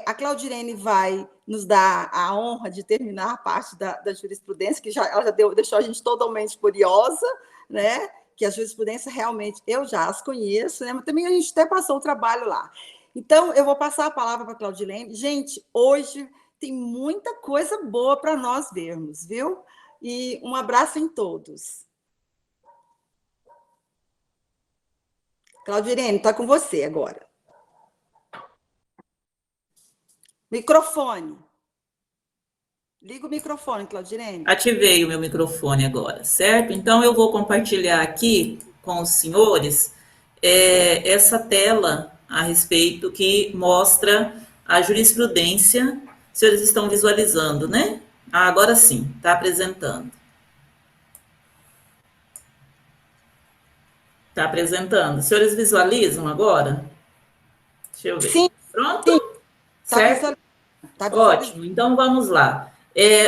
A Claudirene vai nos dar a honra de terminar a parte da jurisprudência, que ela já deixou a gente totalmente curiosa, né? Que a jurisprudência realmente eu já as conheço, né? Mas também a gente até passou o trabalho lá. Então, eu vou passar a palavra para a Claudirene. Gente, hoje tem muita coisa boa para nós vermos, viu? E um abraço em todos. Claudirene, está com você agora. Microfone. Liga o microfone, Claudirene. Ativei o meu microfone agora, certo? Então, eu vou compartilhar aqui com os senhores essa tela a respeito que mostra a jurisprudência. Os senhores estão visualizando, né? Agora sim, está apresentando. Está apresentando. Os senhores visualizam agora? Deixa eu ver. Sim. Pronto? Sim. Certo? Tá ótimo. Então, vamos lá.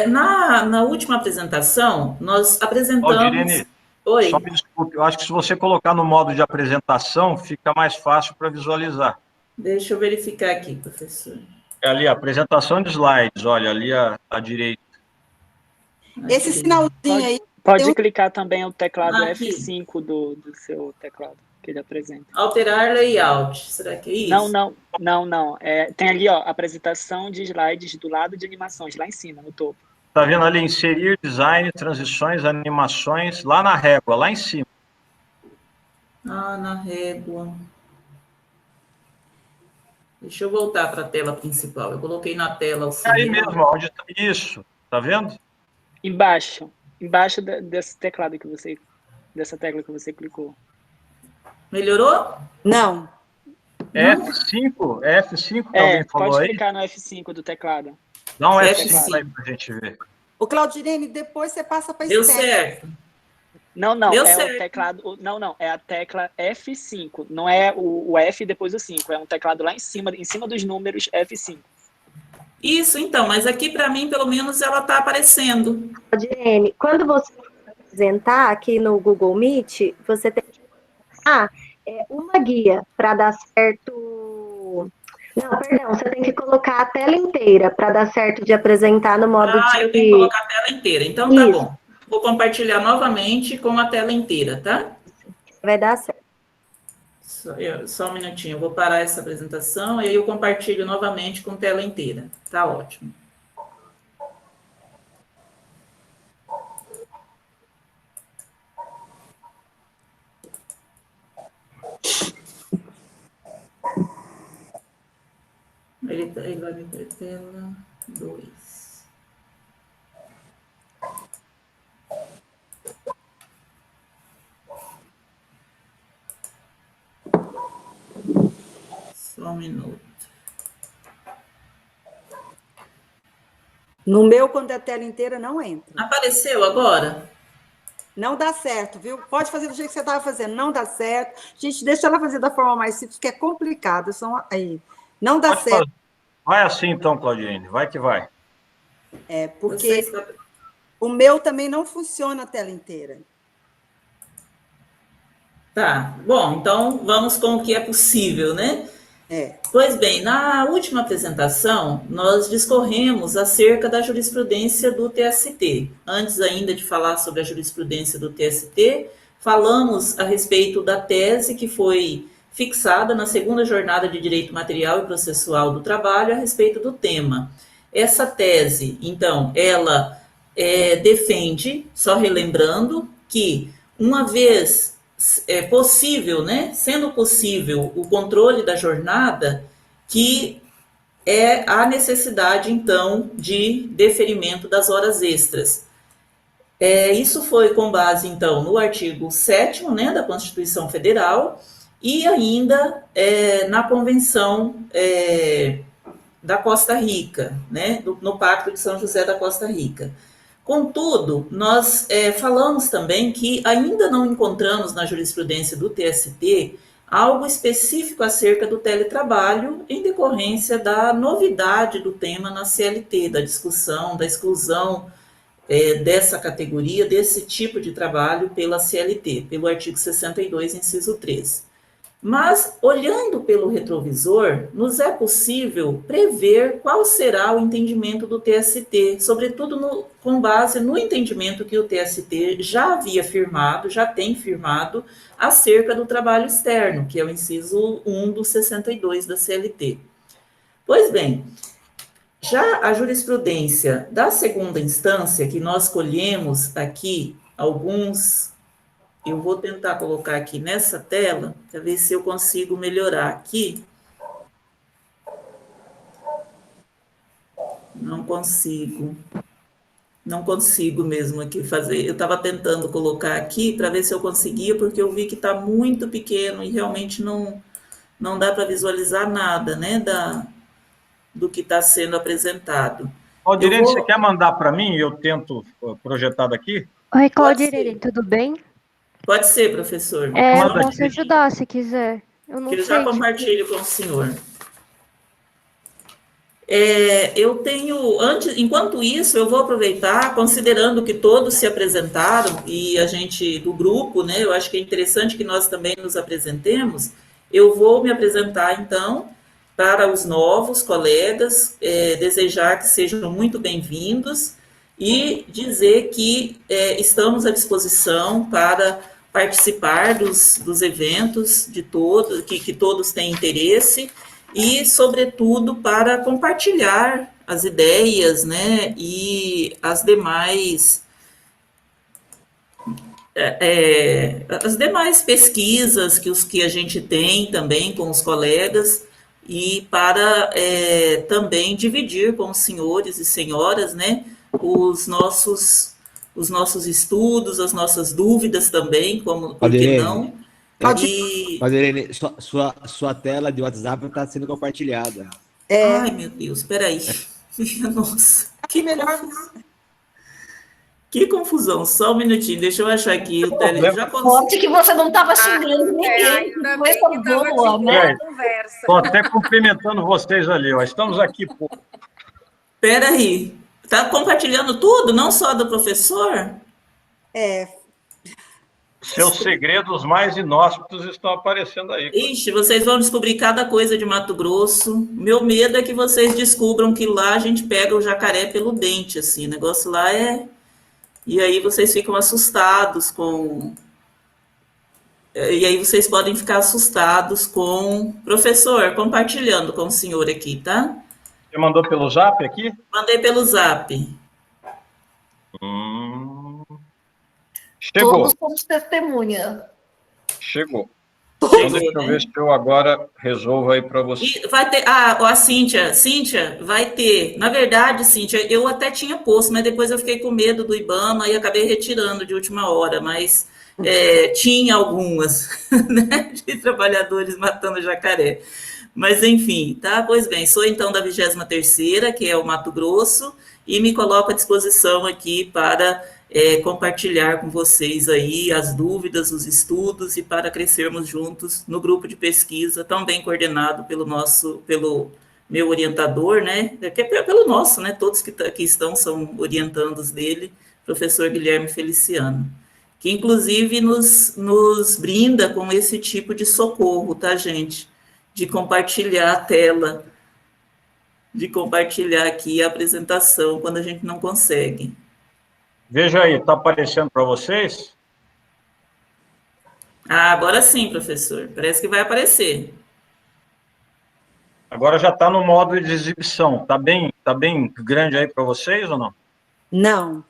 Na última apresentação, nós apresentamos... Claudirene, oi. Só me desculpe, eu acho que se você colocar no modo de apresentação, fica mais fácil para visualizar. Deixa eu verificar aqui, professor. É ali, a apresentação de slides, olha, ali à direita. Esse sinalzinho aí... Pode clicar também o teclado aqui. F5 do seu teclado, que ele apresenta. Alterar layout, será que é isso? Não. Tem ali, ó, apresentação de slides do lado de animações, lá em cima, no topo. Está vendo ali, inserir design, transições, animações, lá na régua, lá em cima. Ah, na régua. Deixa eu voltar para a tela principal. Eu coloquei na tela auxiliar. Aí mesmo, onde está isso, tá vendo? Embaixo desse teclado dessa tecla que você clicou. Melhorou? Não. F5 que alguém falou pode aí? clicar no F5 do teclado. Dá um F5 aí para a gente ver. O Claudirene, depois você passa para a Deu certo. Não, Deu é certo. o teclado... Não, é a tecla F5. Não é o F depois do 5. É um teclado lá em cima dos números F5. Isso, então, mas aqui para mim, pelo menos, ela está aparecendo. Claudirene, quando você apresentar aqui no Google Meet, você tem que colocar uma guia para dar certo... Não, perdão, você tem que colocar a tela inteira para dar certo de apresentar no modo de... eu tenho que colocar a tela inteira, então tá bom. Vou compartilhar novamente com a tela inteira, tá? Vai dar certo. Só um minutinho, eu vou parar essa apresentação e aí eu compartilho novamente com tela inteira. Tá ótimo. Ele vai vir para tela 2. Só um minuto. No meu, quando é a tela inteira, não entra. Apareceu agora? Não dá certo, viu? Pode fazer do jeito que você estava fazendo, não dá certo. Gente, deixa ela fazer da forma mais simples, que é complicado. Aí. Não dá certo. Fazer. Vai assim, então, Claudirene, vai que vai. Porque o meu também não funciona a tela inteira. Tá, bom, então vamos com o que é possível, né? Pois bem, na última apresentação, nós discorremos acerca da jurisprudência do TST. Antes ainda de falar sobre a jurisprudência do TST, falamos a respeito da tese que foi fixada na segunda jornada de Direito Material e Processual do Trabalho a respeito do tema. Essa tese, então, ela defende, só relembrando, que uma vez possível, né, sendo possível o controle da jornada, que há necessidade, então, de deferimento das horas extras. Isso foi com base, então, no artigo 7º, né, da Constituição Federal e ainda na Convenção da Costa Rica, né, no Pacto de São José da Costa Rica. Contudo, nós falamos também que ainda não encontramos na jurisprudência do TST algo específico acerca do teletrabalho em decorrência da novidade do tema na CLT, da discussão, da exclusão dessa categoria, desse tipo de trabalho pela CLT, pelo artigo 62, inciso 13. Mas, olhando pelo retrovisor, nos é possível prever qual será o entendimento do TST, sobretudo com base no entendimento que o TST já havia firmado, já tem firmado, acerca do trabalho externo, que é o inciso 1 do 62 da CLT. Pois bem, já a jurisprudência da segunda instância, que nós colhemos aqui alguns... Eu vou tentar colocar aqui nessa tela, para ver se eu consigo melhorar aqui. Não consigo. Não consigo mesmo aqui fazer. Eu estava tentando colocar aqui para ver se eu conseguia, porque eu vi que está muito pequeno e realmente não dá para visualizar nada, né, do que está sendo apresentado. Claudirene, você quer mandar para mim e eu tento projetar daqui? Oi, Claudirene, tudo bem? Pode ser, professor. Eu posso ajudar se quiser. Eu não sei. Eu já compartilho com o senhor. Eu tenho, enquanto isso, eu vou aproveitar, considerando que todos se apresentaram, e a gente, do grupo, né, eu acho que é interessante que nós também nos apresentemos, eu vou me apresentar, então, para os novos colegas, desejar que sejam muito bem-vindos, e dizer que estamos à disposição para participar dos eventos de todos, que todos têm interesse, e, sobretudo, para compartilhar as ideias, né, e as demais pesquisas que a gente tem também com os colegas, e para também dividir com os senhores e senhoras, né, os nossos estudos, as nossas dúvidas também, como por que não? Claudirene, sua tela de WhatsApp está sendo compartilhada. Ai, meu Deus, peraí. Nossa, que confusão. Só um minutinho, deixa eu achar aqui o tele. Sorte que você não estava xingando ninguém. Foi boa, né? Estou até cumprimentando vocês ali, ó. Estamos aqui, pô. Peraí. Está compartilhando tudo, não só do professor? Seus segredos mais inóspitos estão aparecendo aí. Ixi, vocês vão descobrir cada coisa de Mato Grosso. Meu medo é que vocês descubram que lá a gente pega o jacaré pelo dente, assim. O negócio lá E aí vocês ficam assustados com... E aí vocês podem ficar assustados com... Professor, compartilhando com o senhor aqui, tá? Você mandou pelo Zap aqui? Mandei pelo Zap. Chegou. Todos somos testemunha. Chegou. Então, deixa eu ver se eu agora resolvo aí para você. E vai ter... a Cíntia, vai ter... Na verdade, Cíntia, eu até tinha posto, mas depois eu fiquei com medo do IBAMA e acabei retirando de última hora, mas tinha algumas, né, de trabalhadores matando jacaré. Mas, enfim, tá? Pois bem, sou então da 23ª, que é o Mato Grosso, e me coloco à disposição aqui para compartilhar com vocês aí as dúvidas, os estudos, e para crescermos juntos no grupo de pesquisa, também coordenado pelo meu orientador, né? Pelo nosso, né? Todos que estão são orientandos dele, professor Guilherme Feliciano, que inclusive nos brinda com esse tipo de socorro, tá, gente? De compartilhar a tela, de compartilhar aqui a apresentação quando a gente não consegue. Veja aí, está aparecendo para vocês? Agora sim, professor. Parece que vai aparecer. Agora já está no modo de exibição. Está bem grande aí para vocês ou não? Não.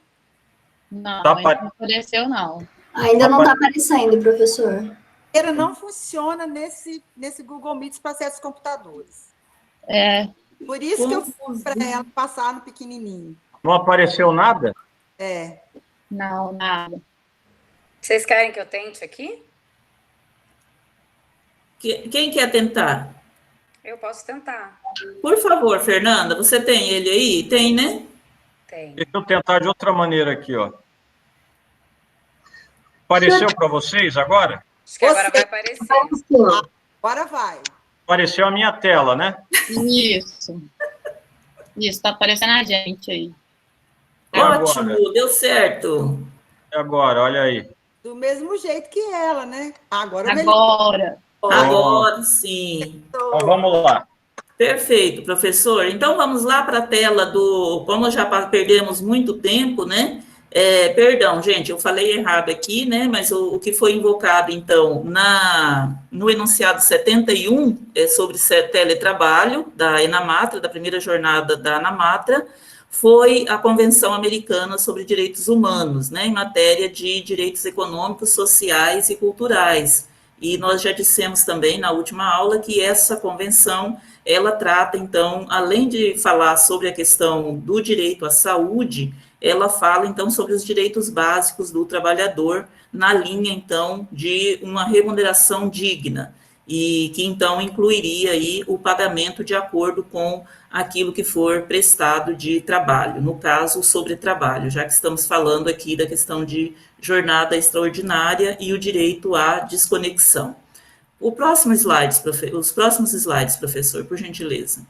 Não, ainda não apareceu, não. Ainda não está aparecendo, professor. Ele não funciona nesse Google Meet para certos computadores. Por isso que eu fui para ela passar no pequenininho. Não apareceu nada? Não, nada. Vocês querem que eu tente aqui? Quem quer tentar? Eu posso tentar. Por favor, Fernanda, você tem ele aí? Tem, né? Tem. Deixa eu tentar de outra maneira aqui, ó. Apareceu para vocês agora? Acho que agora vai aparecer. Agora vai. Apareceu a minha tela, né? Isso. Isso, tá aparecendo a gente aí. Ótimo, deu certo. E agora, olha aí. Do mesmo jeito que ela, né? Agora. Agora sim. Então vamos lá. Perfeito, professor. Então vamos lá para a tela do. Como já perdemos muito tempo, né? Perdão, gente, eu falei errado aqui, né? Mas o que foi invocado, então, no enunciado 71 sobre teletrabalho da ENAMATRA, da primeira jornada da ANAMATRA, foi a Convenção Americana sobre Direitos Humanos, né? Em matéria de direitos econômicos, sociais e culturais. E nós já dissemos também na última aula que essa convenção, ela trata, então, além de falar sobre a questão do direito à saúde, ela fala, então, sobre os direitos básicos do trabalhador, na linha, então, de uma remuneração digna, e que, então, incluiria aí o pagamento de acordo com aquilo que for prestado de trabalho, no caso, sobre trabalho, já que estamos falando aqui da questão de jornada extraordinária e o direito à desconexão. Os próximos slides, professor, por gentileza.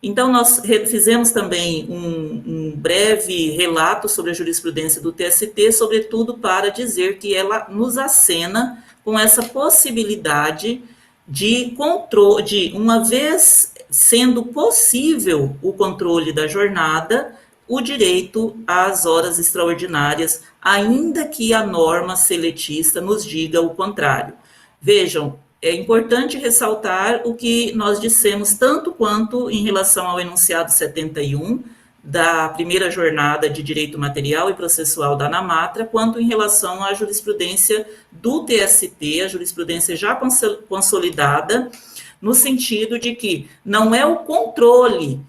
Então, nós fizemos também um breve relato sobre a jurisprudência do TST, sobretudo para dizer que ela nos acena com essa possibilidade de controle, uma vez sendo possível o controle da jornada, o direito às horas extraordinárias, ainda que a norma seletista nos diga o contrário. Vejam, é importante ressaltar o que nós dissemos, tanto quanto em relação ao enunciado 71, da primeira jornada de direito material e processual da ANAMATRA, quanto em relação à jurisprudência do TST, a jurisprudência já consolidada, no sentido de que não é o controle,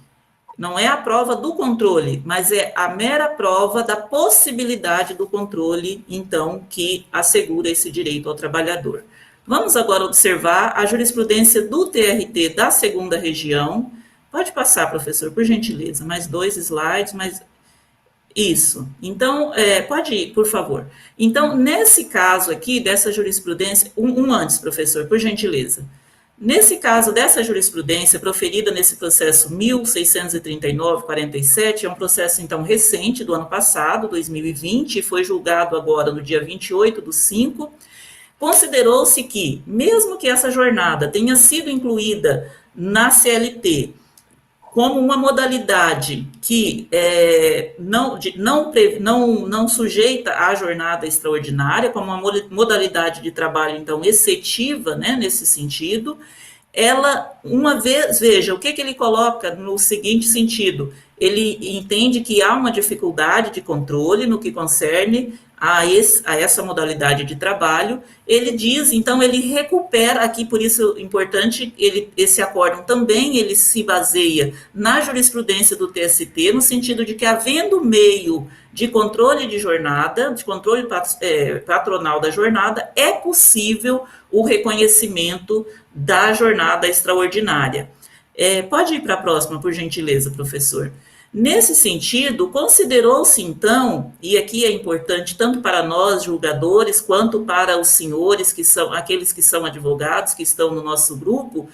não é a prova do controle, mas é a mera prova da possibilidade do controle, então, que assegura esse direito ao trabalhador. Vamos agora observar a jurisprudência do TRT da segunda região. Pode passar, professor, por gentileza, mais 2 slides, mas... Isso. Então, pode ir, por favor. Então, nesse caso aqui, dessa jurisprudência... antes, professor, por gentileza. Nesse caso dessa jurisprudência, proferida nesse processo 1639-47, é um processo, então, recente, do ano passado, 2020, e foi julgado agora no dia 28/5, considerou-se que, mesmo que essa jornada tenha sido incluída na CLT como uma modalidade que não sujeita à jornada extraordinária, como uma modalidade de trabalho, então, excetiva, né, nesse sentido, ela, uma vez, veja, o que ele coloca no seguinte sentido, ele entende que há uma dificuldade de controle no que concerne a essa modalidade de trabalho, ele diz, então, ele recupera aqui, por isso importante, esse acórdão também, ele se baseia na jurisprudência do TST, no sentido de que, havendo meio de controle de jornada, de controle patronal da jornada, é possível o reconhecimento da jornada extraordinária. Pode ir para a próxima, por gentileza, professor. Nesse sentido, considerou-se, então, e aqui é importante tanto para nós, julgadores, quanto para os senhores, que são aqueles que são advogados, que estão no nosso grupo,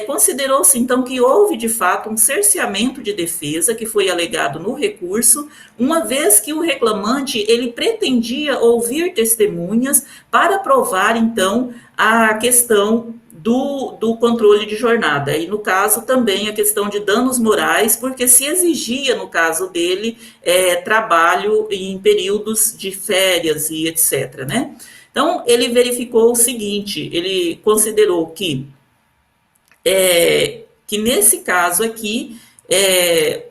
considerou-se, então, que houve, de fato, um cerceamento de defesa, que foi alegado no recurso, uma vez que o reclamante, ele pretendia ouvir testemunhas para provar, então, a questão do controle de jornada, e no caso também a questão de danos morais, porque se exigia, no caso dele, trabalho em períodos de férias e etc., né? Então, ele verificou o seguinte, ele considerou que nesse caso aqui,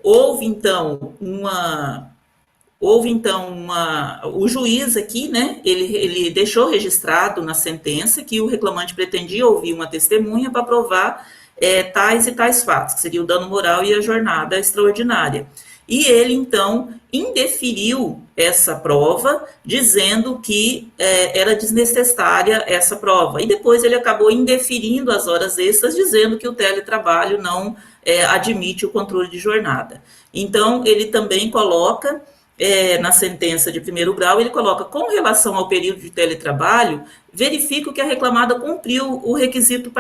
houve então o juiz aqui, né, ele deixou registrado na sentença que o reclamante pretendia ouvir uma testemunha para provar tais e tais fatos, que seria o dano moral e a jornada extraordinária. E ele, então, indeferiu essa prova, dizendo que era desnecessária essa prova. E depois ele acabou indeferindo as horas extras, dizendo que o teletrabalho não admite o controle de jornada. Então, ele também coloca... na sentença de primeiro grau, ele coloca, com relação ao período de teletrabalho, verifico que a reclamada cumpriu o requisito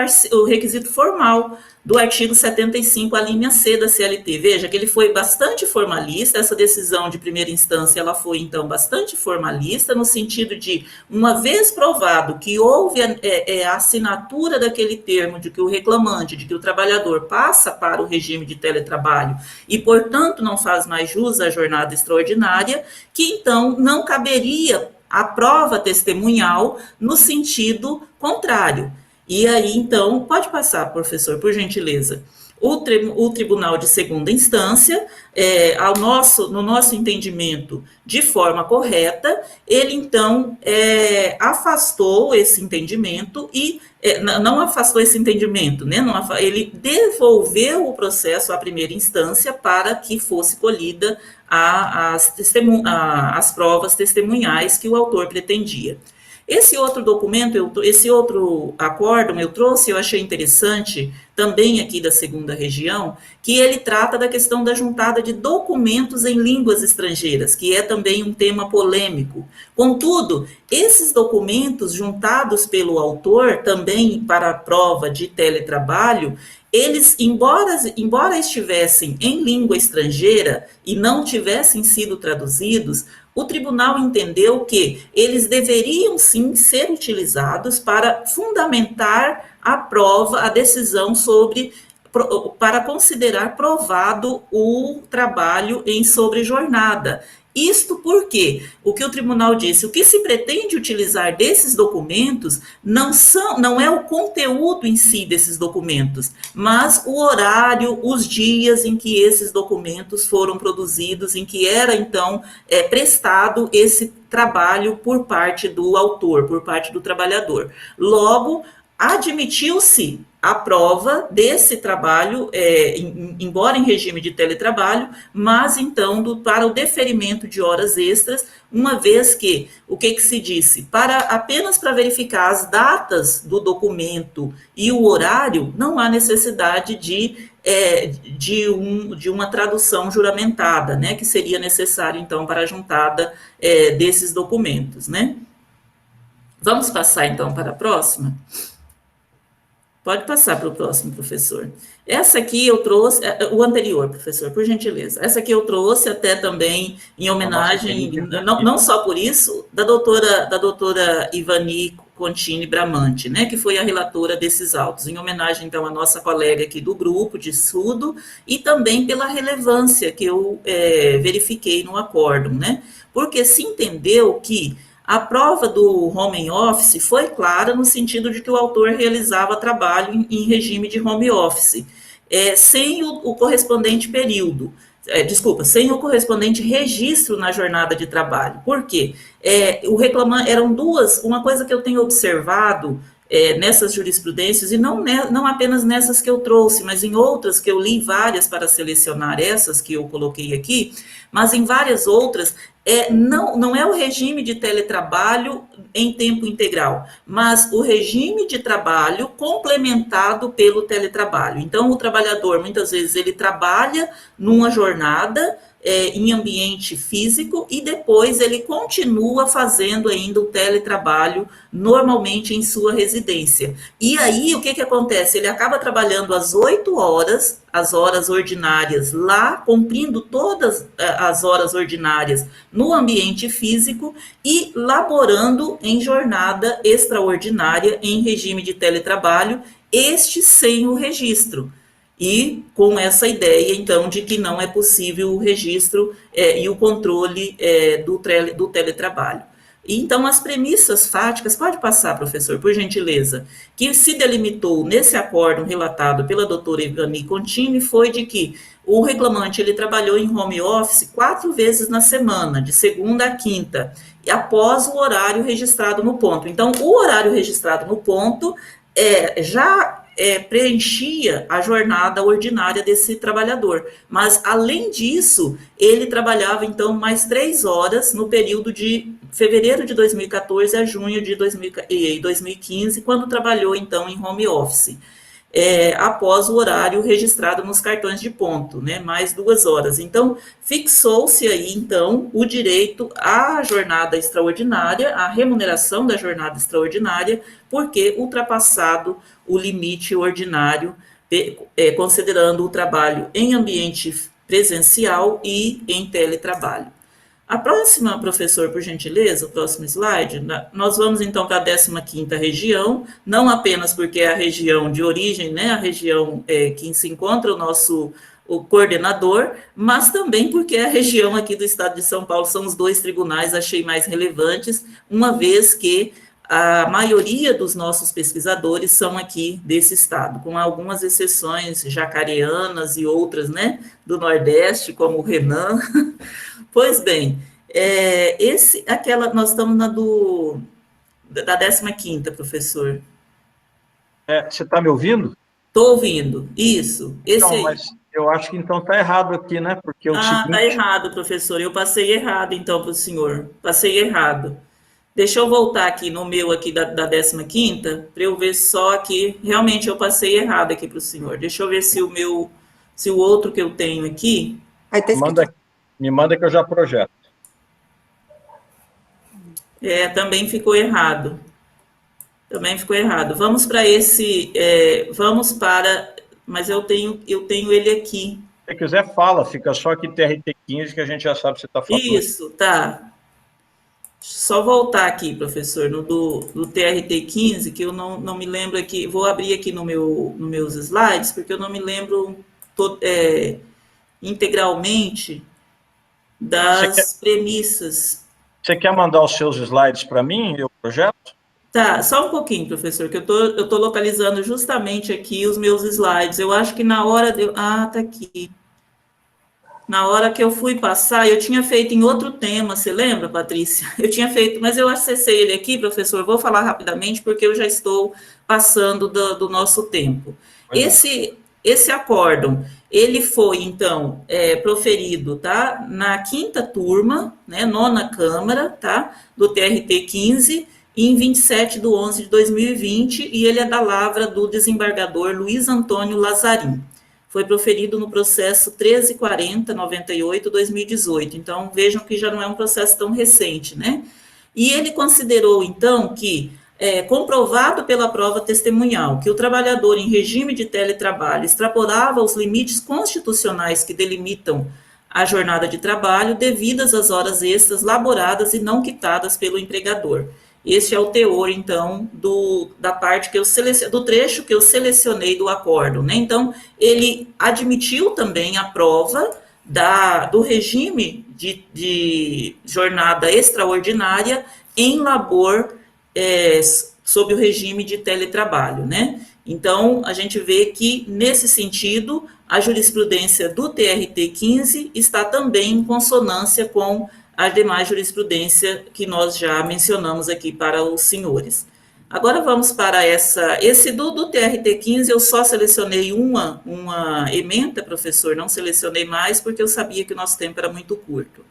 formal do artigo 75, a linha C da CLT. Veja que ele foi bastante formalista, essa decisão de primeira instância, ela foi, então, bastante formalista, no sentido de, uma vez provado que houve a assinatura daquele termo de que o reclamante, de que o trabalhador passa para o regime de teletrabalho e, portanto, não faz mais jus à jornada extraordinária, que, então, não caberia a prova testemunhal no sentido contrário. E aí, então, pode passar, professor, por gentileza. O Tribunal de Segunda Instância, no nosso entendimento, de forma correta, ele, então, afastou esse entendimento e não afastou esse entendimento, né? Ele devolveu o processo à primeira instância para que fosse colhida as provas testemunhais que o autor pretendia. Esse outro documento, esse outro acórdão eu trouxe, eu achei interessante, também aqui da segunda região, que ele trata da questão da juntada de documentos em línguas estrangeiras, que é também um tema polêmico. Contudo, esses documentos juntados pelo autor, também para a prova de teletrabalho, eles, embora estivessem em língua estrangeira e não tivessem sido traduzidos, o tribunal entendeu que eles deveriam sim ser utilizados para fundamentar a prova, a decisão para considerar provado o trabalho em sobrejornada. Isto porque, o que o tribunal disse, o que se pretende utilizar desses documentos não é o conteúdo em si desses documentos, mas o horário, os dias em que esses documentos foram produzidos, em que era, então, prestado esse trabalho por parte do autor, por parte do trabalhador. Logo, admitiu-se a prova desse trabalho, embora em regime de teletrabalho, mas então para o deferimento de horas extras, uma vez que, o que se disse? Apenas para verificar as datas do documento e o horário, não há necessidade de uma tradução juramentada, né, que seria necessário, então, para a juntada desses documentos, né? Vamos passar, então, para a próxima? Pode passar para o próximo, professor. Essa aqui eu trouxe, o anterior, professor, por gentileza. Essa aqui eu trouxe até também em homenagem, não só por isso, da doutora Ivani Contini Bramante, né, que foi a relatora desses autos, em homenagem, então, à nossa colega aqui do grupo de estudo, e também pela relevância que eu verifiquei no acórdão, né, porque se entendeu que a prova do home office foi clara no sentido de que o autor realizava trabalho em regime de home office, sem o correspondente período, sem o correspondente registro na jornada de trabalho. Por quê? O reclamante, uma coisa que eu tenho observado nessas jurisprudências, e não apenas nessas que eu trouxe, mas em outras que eu li várias para selecionar essas que eu coloquei aqui, mas em várias outras, não é o regime de teletrabalho em tempo integral, mas o regime de trabalho complementado pelo teletrabalho. Então, o trabalhador, muitas vezes, ele trabalha numa jornada em ambiente físico e depois ele continua fazendo ainda o teletrabalho normalmente em sua residência. E aí, o que acontece? Ele acaba trabalhando às 8 horas, as horas ordinárias lá, cumprindo todas as horas ordinárias no ambiente físico e laborando em jornada extraordinária em regime de teletrabalho, este sem o registro. E com essa ideia, então, de que não é possível o registro e o controle do teletrabalho. Então, as premissas fáticas, pode passar, professor, por gentileza, que se delimitou nesse acórdão relatado pela doutora Ivani Contini foi de que o reclamante ele trabalhou em home office 4 vezes na semana, de segunda a quinta, após o horário registrado no ponto. Então, o horário registrado no ponto já preenchia a jornada ordinária desse trabalhador. Mas, além disso, ele trabalhava, então, mais 3 horas no período de fevereiro de 2014 a junho de 2015, quando trabalhou, então, em home office. após o horário registrado nos cartões de ponto, né, mais 2 horas. Então, fixou-se aí, então, o direito à jornada extraordinária, à remuneração da jornada extraordinária, porque ultrapassado o limite ordinário, considerando o trabalho em ambiente presencial e em teletrabalho. A próxima, professor, por gentileza, o próximo slide, nós vamos então para a 15ª região, não apenas porque é a região de origem, né, a região que se encontra o coordenador, mas também porque é a região aqui do estado de São Paulo, são os 2 tribunais, achei mais relevantes, uma vez que a maioria dos nossos pesquisadores são aqui desse estado, com algumas exceções jacareanas e outras, né, do Nordeste, como o Renan. Pois bem, nós estamos na da 15ª, professor. Você está me ouvindo? Estou ouvindo, isso, esse então, aí. Mas eu acho que então está errado aqui, né? Porque Está errado, professor, eu passei errado então para o senhor, passei errado. Deixa eu voltar aqui no meu aqui da 15ª, para eu ver só que realmente eu passei errado aqui para o senhor. Deixa eu ver se o outro que eu tenho aqui... Aí tá escrito... Me manda que eu já projeto. Também ficou errado. Também ficou errado. Vamos para esse... Mas eu tenho ele aqui. Se quiser, fala. Fica só aqui TRT15, que a gente já sabe se está falando. Isso, tá. Só voltar aqui, professor, do TRT15, que eu não me lembro aqui. Vou abrir aqui nos meus slides, porque eu não me lembro integralmente das premissas. Você quer mandar os seus slides para mim, eu projeto? Tá, só um pouquinho, professor, que eu tô localizando justamente aqui os meus slides. Eu acho que na hora tá aqui. Na hora que eu fui passar, eu tinha feito em outro tema, você lembra, Patrícia? Eu tinha feito, mas eu acessei ele aqui, professor, vou falar rapidamente, porque eu já estou passando do nosso tempo. Esse acórdão, ele foi, então, proferido, tá, na 5ª turma, né, 9ª Câmara, tá, do TRT 15, em 27/11/2020, e ele é da lavra do desembargador Luiz Antônio Lazarim. Foi proferido no processo 1340/98/2018, então vejam que já não é um processo tão recente, né? E ele considerou, então, que comprovado pela prova testemunhal que o trabalhador em regime de teletrabalho extrapolava os limites constitucionais que delimitam a jornada de trabalho devidas às horas extras laboradas e não quitadas pelo empregador. Esse é o teor, então, da parte que do trecho que eu selecionei do acórdão, né? Então, ele admitiu também a prova do regime de jornada extraordinária em labor sob o regime de teletrabalho, né? Então, a gente vê que, nesse sentido, a jurisprudência do TRT 15 está também em consonância com a demais jurisprudência que nós já mencionamos aqui para os senhores. Agora vamos para esse do TRT 15, eu só selecionei uma ementa, professor, não selecionei mais, porque eu sabia que o nosso tempo era muito curto.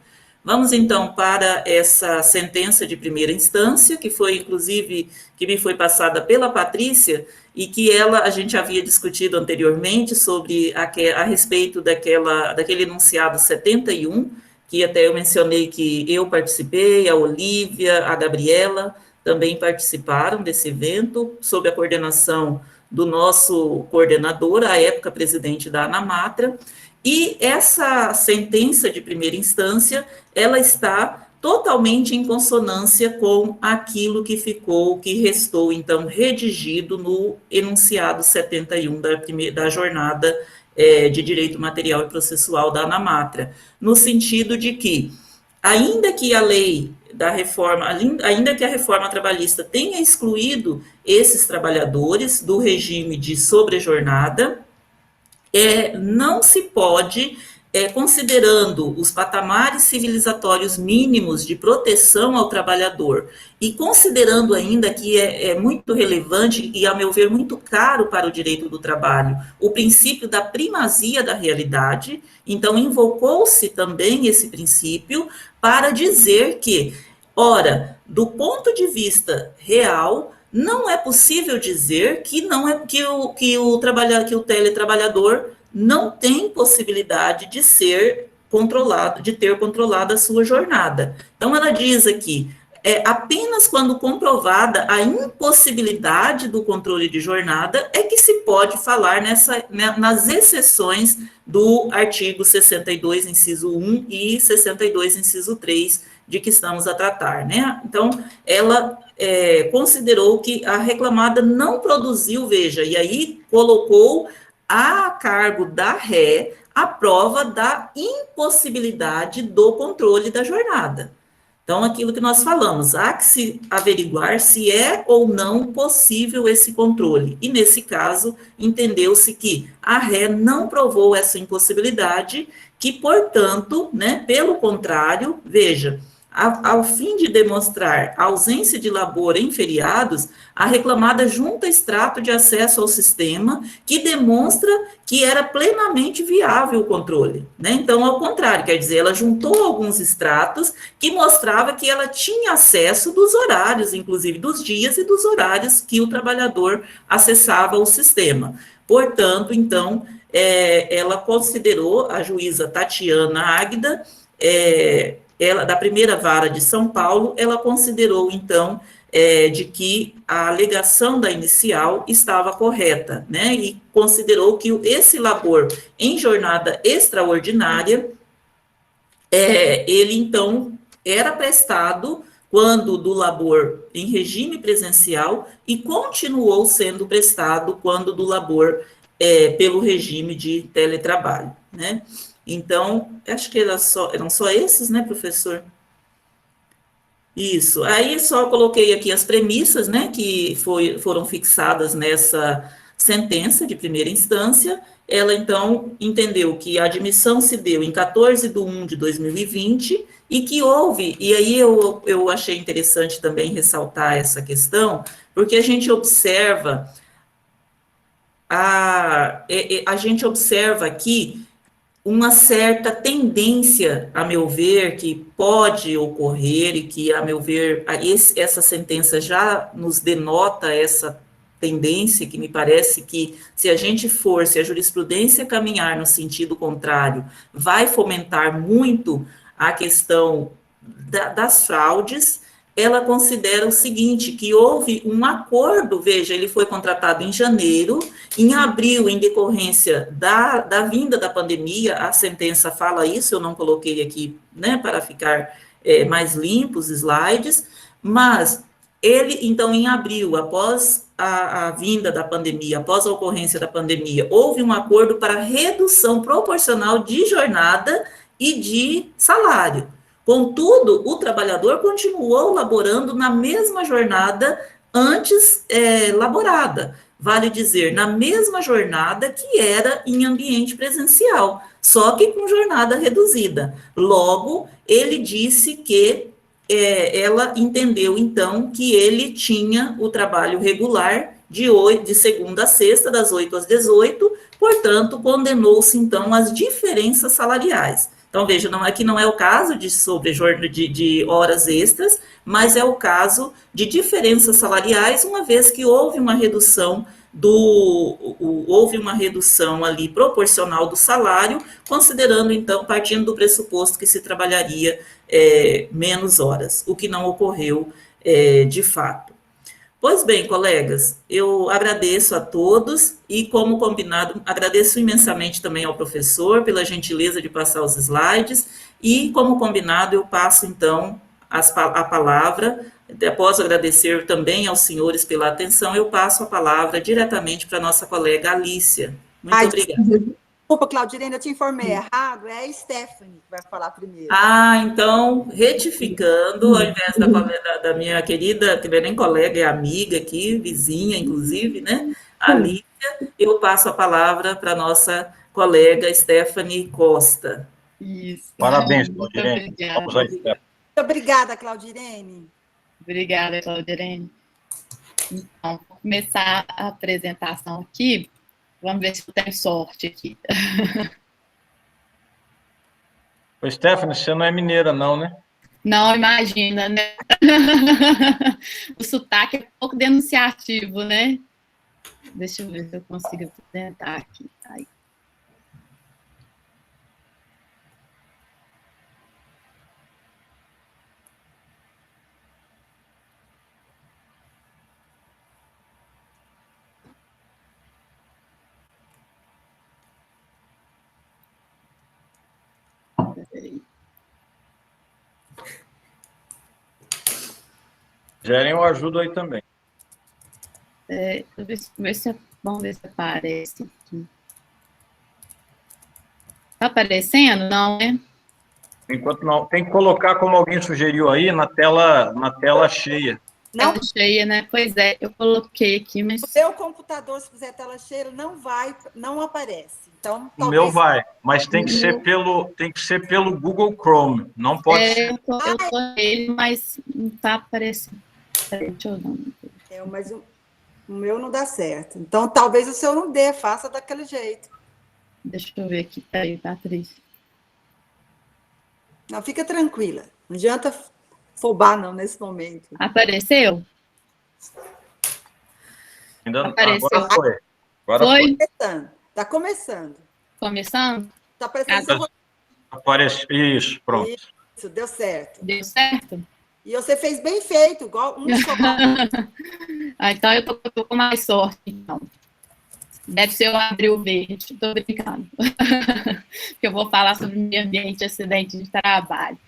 Vamos, então, para essa sentença de primeira instância, que foi, inclusive, que me foi passada pela Patrícia, e que a gente havia discutido anteriormente sobre a respeito daquele enunciado 71, que até eu mencionei que eu participei, a Olívia, a Gabriela também participaram desse evento, sob a coordenação do nosso coordenador, à época presidente da ANAMATRA, e essa sentença de primeira instância, ela está totalmente em consonância com aquilo que restou, então, redigido no enunciado 71 da jornada de direito material e processual da ANAMATRA, no sentido de que, ainda que a lei da reforma, ainda que a reforma trabalhista tenha excluído esses trabalhadores do regime de sobrejornada, não se pode, considerando os patamares civilizatórios mínimos de proteção ao trabalhador, e considerando ainda que é muito relevante e, a meu ver, muito caro para o direito do trabalho, o princípio da primazia da realidade, então invocou-se também esse princípio para dizer que, ora, do ponto de vista real, não é possível dizer que não é que o teletrabalhador não tem possibilidade de ser controlado, de ter controlado a sua jornada. Então, ela diz aqui, apenas quando comprovada a impossibilidade do controle de jornada é que se pode falar nas exceções do artigo 62, inciso 1 e 62, inciso 3, de que estamos a tratar, né? Então, ela considerou que a reclamada não produziu, veja, e aí colocou a cargo da ré a prova da impossibilidade do controle da jornada. Então, aquilo que nós falamos, há que se averiguar se é ou não possível esse controle. E, nesse caso, entendeu-se que a ré não provou essa impossibilidade, que, portanto, né, pelo contrário, veja, ao fim de demonstrar a ausência de labor em feriados, a reclamada junta extrato de acesso ao sistema que demonstra que era plenamente viável o controle, né? Então, ao contrário, quer dizer, ela juntou alguns extratos que mostrava que ela tinha acesso dos horários, inclusive dos dias e dos horários que o trabalhador acessava o sistema. Portanto, então, ela considerou, a juíza Tatiana Águida, ela, da primeira vara de São Paulo, ela considerou, então, de que a alegação da inicial estava correta, né, e considerou que esse labor em jornada extraordinária, ele, então, era prestado quando do labor em regime presencial e continuou sendo prestado quando do labor pelo regime de teletrabalho, né. Então, acho que eram só esses, né, professor? Isso. Aí só coloquei aqui as premissas, né, que foram fixadas nessa sentença de primeira instância. Ela, então, entendeu que a admissão se deu em 14/1/2020 e que houve, e aí eu achei interessante também ressaltar essa questão, porque a gente observa aqui uma certa tendência, a meu ver, que pode ocorrer e que, a meu ver, essa sentença já nos denota essa tendência, que me parece que se a jurisprudência caminhar no sentido contrário, vai fomentar muito a questão das fraudes. Ela considera o seguinte, que houve um acordo, veja, ele foi contratado em janeiro, em abril, em decorrência da vinda da pandemia, a sentença fala isso, eu não coloquei aqui, né, para ficar mais limpos os slides, mas ele, então, em abril, após a vinda da pandemia, após a ocorrência da pandemia, houve um acordo para redução proporcional de jornada e de salário. Contudo, o trabalhador continuou laborando na mesma jornada antes laborada, vale dizer, na mesma jornada que era em ambiente presencial, só que com jornada reduzida. Logo, ele disse que ela entendeu, então, que ele tinha o trabalho regular de segunda a sexta, das 8 às 18, portanto, condenou-se, então, às diferenças salariais. Então, veja, aqui não é o caso de horas extras, mas é o caso de diferenças salariais, uma vez que houve uma redução ali proporcional do salário, considerando, então, partindo do pressuposto que se trabalharia menos horas, o que não ocorreu de fato. Pois bem, colegas, eu agradeço a todos e, como combinado, agradeço imensamente também ao professor pela gentileza de passar os slides e, como combinado, eu passo, então, a palavra. Após agradecer também aos senhores pela atenção, eu passo a palavra diretamente para a nossa colega Alícia. Muito obrigada. Desculpa, Claudirene, eu te informei errado, é a Stephanie que vai falar primeiro. Então, retificando, ao invés da minha querida, que não é nem colega, é amiga aqui, vizinha, inclusive, né, Alícia, eu passo a palavra para a nossa colega Stephanie Costa. Isso. Parabéns, Claudirene. Vamos aí, Stephanie. Muito obrigada, Claudirene. Obrigada, Claudirene. Então, vou começar a apresentação aqui. Vamos ver se eu tenho sorte aqui. Ô, Stephanie, você não é mineira, não, né? Não, imagina, né? O sotaque é um pouco denunciativo, né? Deixa eu ver se eu consigo apresentar aqui. Aí. Gerem eu ajudo aí também. Vamos ver se aparece aqui. Tá aparecendo? Não, né? Enquanto não, tem que colocar, como alguém sugeriu aí, na tela cheia. Não? Tela cheia, né? Pois é, eu coloquei aqui, mas... O seu computador, se fizer tela cheia, não aparece. Então, o meu vai, mas tem que ser pelo Google Chrome, não pode ser. Eu tô nele, mas não tá aparecendo. Deixa eu dar mas o meu não dá certo. Então, talvez o seu não dê, faça daquele jeito. Deixa eu ver aqui, peraí, Patrícia. Não, fica tranquila. Não adianta fobar, não, nesse momento. Apareceu? Ainda não. Apareceu. Agora foi. Agora foi? Está começando. Começando? Está aparecendo. Apareceu. Isso, pronto. Isso, deu certo. Deu certo? E você fez bem feito, igual um só. Então eu tô com mais sorte, então. Deve ser eu abrir o verde, estou brincando. Porque eu vou falar sobre o meio ambiente e acidente de trabalho.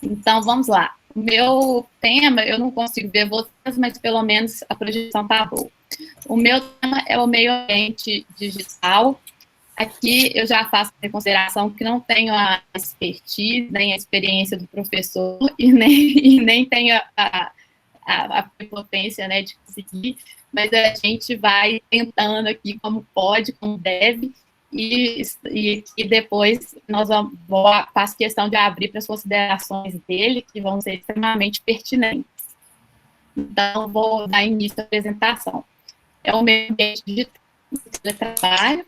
Então, vamos lá. O meu tema, eu não consigo ver vocês, mas pelo menos a projeção está boa. O meu tema é o meio ambiente digital. Aqui eu já faço a consideração que não tenho a expertise, nem a experiência do professor, e nem tenho a potência, né, de conseguir, mas a gente vai tentando aqui como pode, como deve, e depois faço questão de abrir para as considerações dele, que vão ser extremamente pertinentes. Então, vou dar início à apresentação. É o meio ambiente digital de trabalho,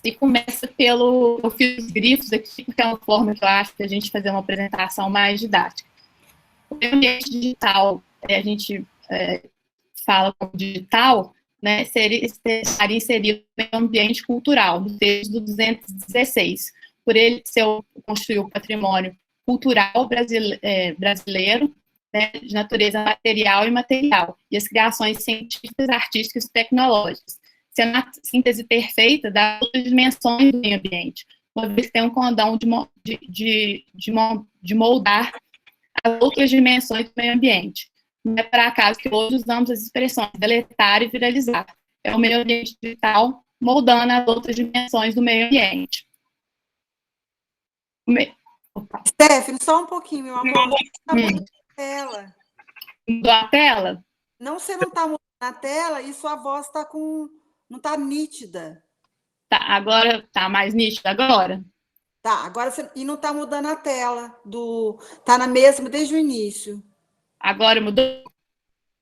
e começa pelo... Eu fiz os grifos aqui, porque é uma forma que eu acho que a gente fazer uma apresentação mais didática. O meio ambiente digital, a gente fala como digital, né, estaria inserido no meio ambiente cultural, do texto do 216, por ele construir o patrimônio cultural brasileiro, né, de natureza material e imaterial, e as criações científicas, artísticas e tecnológicas, sendo a síntese perfeita das dimensões do meio ambiente, uma vez que tem um condão de moldar as outras dimensões do meio ambiente. Não é por acaso que hoje usamos as expressões deletar e viralizar. É o meio ambiente digital moldando as outras dimensões do meio ambiente. Stephanie, só um pouquinho, meu amor. Está mudando a tela. Mudou a tela? Não, você não está mudando a tela e sua voz está não está nítida. Tá, agora está mais nítida agora? Tá, agora e não está mudando a tela. Está na mesma desde o início. Agora mudou?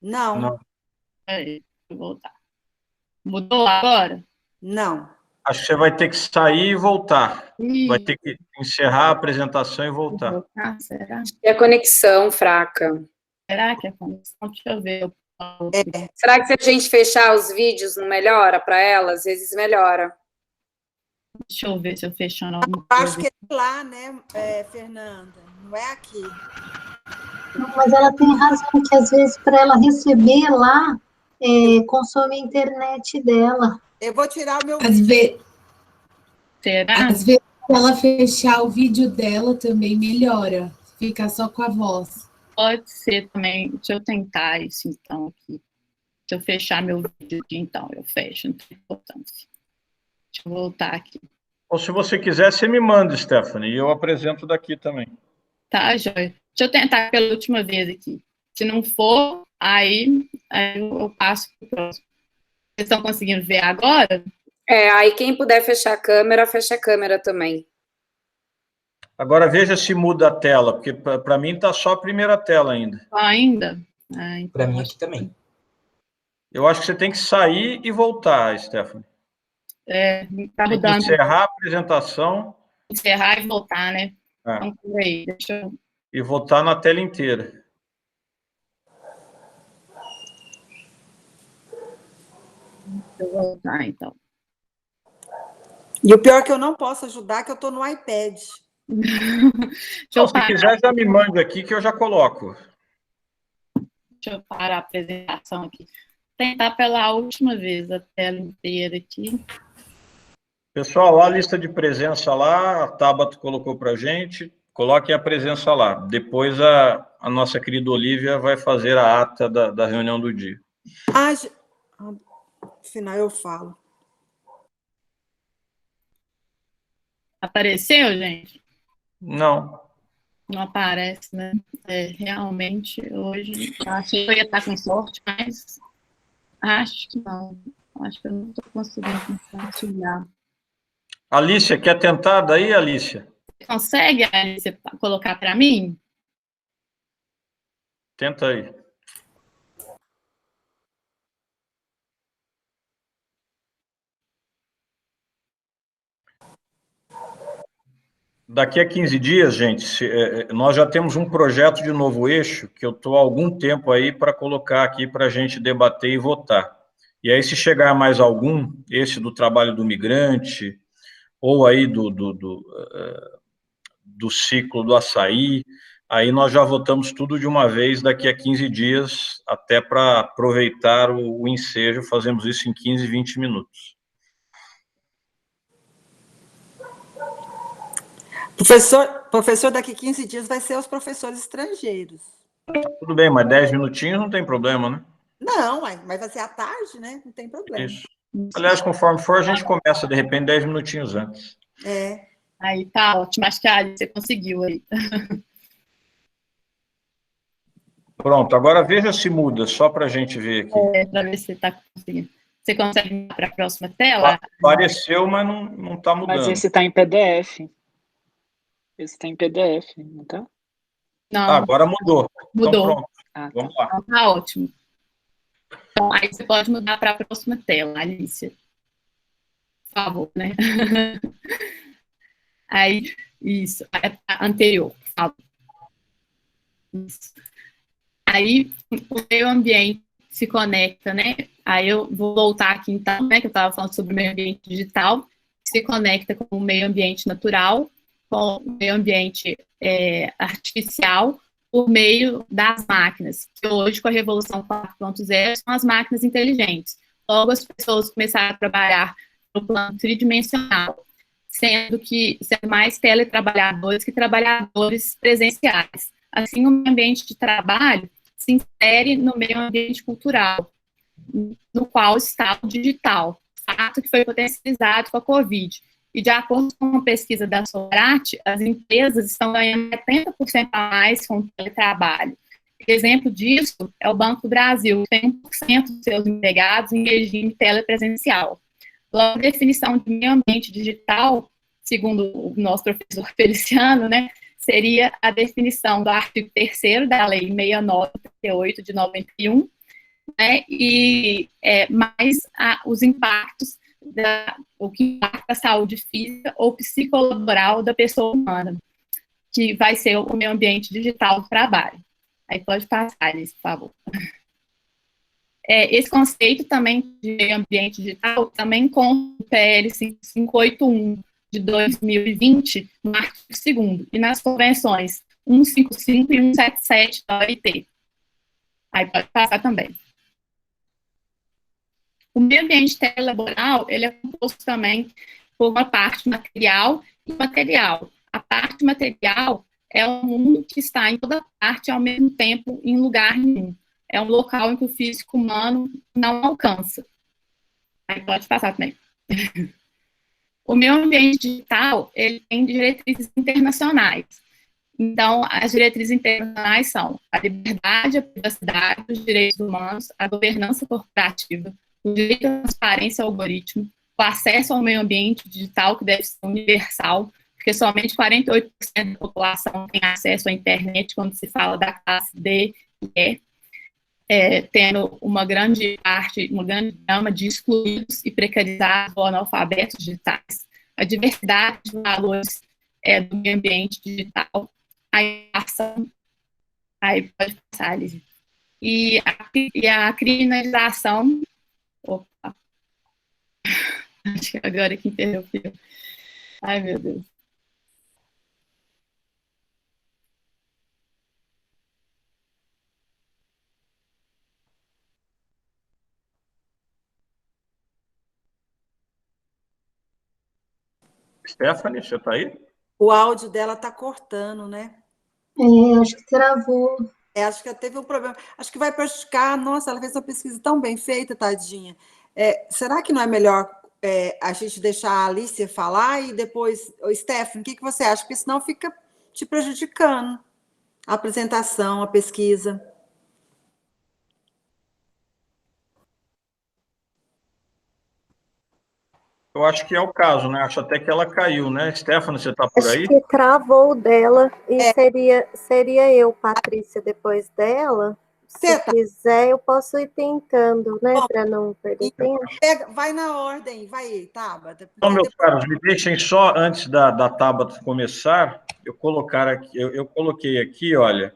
Não. Peraí, vou voltar. Mudou agora? Não. Acho que você vai ter que sair e voltar. Vai ter que encerrar a apresentação e voltar. Será? E a conexão fraca. Será que a conexão? Deixa eu ver. Será que se a gente fechar os vídeos não melhora para ela? Às vezes melhora. Deixa eu ver se eu fechando alguma coisa. Acho que é lá, né, Fernanda? Não é aqui. Mas ela tem razão, que às vezes para ela receber lá, consome a internet dela. Eu vou tirar o meu vídeo. Será? Às vezes, se ela fechar o vídeo dela, também melhora. Fica só com a voz. Pode ser também. Deixa eu tentar isso, então, aqui. Se eu fechar meu vídeo aqui, então, eu fecho, não tem importância. Deixa eu voltar aqui. Ou se você quiser, você me manda, Stephanie, e eu apresento daqui também. Tá, joia. Deixa eu tentar pela última vez aqui. Se não for, aí eu passo para o próximo. Vocês estão conseguindo ver agora? Aí quem puder fechar a câmera, fecha a câmera também. Agora veja se muda a tela, porque para mim está só a primeira tela ainda. Ainda? Então... Para mim aqui também. Eu acho que você tem que sair e voltar, Stephanie. Tá mudando. Tem que encerrar a apresentação. Encerrar e voltar, né? É. Então, peraí, deixa eu e votar na tela inteira. Eu vou votar, então. E o pior é que eu não posso ajudar, que eu estou no iPad. Se quiser, já me mande aqui que eu já coloco. Deixa eu parar a apresentação aqui. Tentar pela última vez a tela inteira aqui. Pessoal, a lista de presença lá, a Tabata colocou para a gente. Coloquem a presença lá. Depois a nossa querida Olívia vai fazer a ata da reunião do dia. Afinal, eu falo. Apareceu, gente? Não. Não aparece, né? Realmente, hoje, eu achei que eu ia estar com sorte, mas acho que não. Acho que eu não estou conseguindo compartilhar. Alicia, quer tentar daí, Alicia? Você consegue, Alicia, colocar para mim? Tenta aí. Daqui a 15 dias, gente, nós já temos um projeto de novo eixo que eu estou há algum tempo aí para colocar aqui para a gente debater e votar. E aí, se chegar mais algum, esse do trabalho do migrante, ou aí do ciclo do açaí, aí nós já votamos tudo de uma vez daqui a 15 dias, até para aproveitar o ensejo, fazemos isso em 15, 20 minutos. Professor, daqui 15 dias vai ser os professores estrangeiros. Tudo bem, mas 10 minutinhos não tem problema, né? Não, mas vai ser à tarde, né? Não tem problema. Isso. Aliás, conforme for, a gente começa, de repente, 10 minutinhos antes. Aí tá ótimo, acho que a Alice conseguiu aí. Pronto, agora veja se muda, só para a gente ver aqui. Para ver se você está conseguindo. Você consegue ir para a próxima tela? Apareceu, mas não está mudando. Mas esse está em PDF. Esse está em PDF, não está? Não. Agora mudou. Mudou. Então, pronto. Vamos lá. Então, tá ótimo. Então, aí você pode mudar para a próxima tela, Alicia. Por favor, né? Aí, isso. A anterior, por favor. Isso. Aí, o meio ambiente se conecta, né? Aí eu vou voltar aqui, então, né? Que eu estava falando sobre o meio ambiente digital. Se conecta com o meio ambiente natural, com o meio ambiente artificial, por meio das máquinas, que hoje, com a Revolução 4.0, são as máquinas inteligentes. Logo, as pessoas começaram a trabalhar no plano tridimensional, sendo mais teletrabalhadores que trabalhadores presenciais. Assim, o meio ambiente de trabalho se insere no meio ambiente cultural, no qual está o digital, fato que foi potencializado com a Covid. E, de acordo com uma pesquisa da Sorate, as empresas estão ganhando 70% a mais com o teletrabalho. Exemplo disso é o Banco do Brasil, que tem 1% dos seus empregados em regime telepresencial. Logo, a definição de meio ambiente digital, segundo o nosso professor Feliciano, né, seria a definição do artigo 3º da Lei 6938 de 91, né, e mais os impactos o que impacta a saúde física ou psicolaboral da pessoa humana, que vai ser o meio ambiente digital do trabalho. Aí pode passar, Alice, por favor. Esse conceito também de meio ambiente digital também com o PL 5581 de 2020, no artigo 2º, e nas convenções 155 e 177 da OIT. Aí pode passar também. O meio ambiente telelaboral, ele é composto também por uma parte material e imaterial. A parte material é um mundo que está em toda parte ao mesmo tempo, em lugar nenhum. É um local em que o físico humano não alcança. Aí pode passar também. O meio ambiente digital, ele tem diretrizes internacionais. Então, as diretrizes internacionais são a liberdade, a privacidade, os direitos humanos, a governança corporativa, o direito à transparência ao algoritmo, o acesso ao meio ambiente digital, que deve ser universal, porque somente 48% da população tem acesso à internet quando se fala da classe D e E, tendo uma grande gama de excluídos e precarizados ou analfabetos digitais. A diversidade de valores do meio ambiente digital, a ação, aí pode passar, Liz. E a criminalização, opa, acho que agora que interrompeu. Ai, meu Deus. Stephanie, você está aí? O áudio dela está cortando, né? Acho que travou. Acho que teve um problema. Acho que vai prejudicar. Nossa, ela fez uma pesquisa tão bem feita, tadinha. Será que não é melhor a gente deixar a Alicia falar e depois... Stephanie, o que você acha? Porque senão fica te prejudicando a apresentação, a pesquisa. Eu acho que é o caso, né? Acho até que ela caiu, né? Stephanie, você está por aí? Acho que travou dela e seria eu, Patrícia, depois dela. Se quiser, eu posso ir tentando, né? Para não perder tempo. Vai na ordem, vai, Tabata. Então, meus caros, me deixem só, antes da Tabata começar, eu coloquei aqui, olha,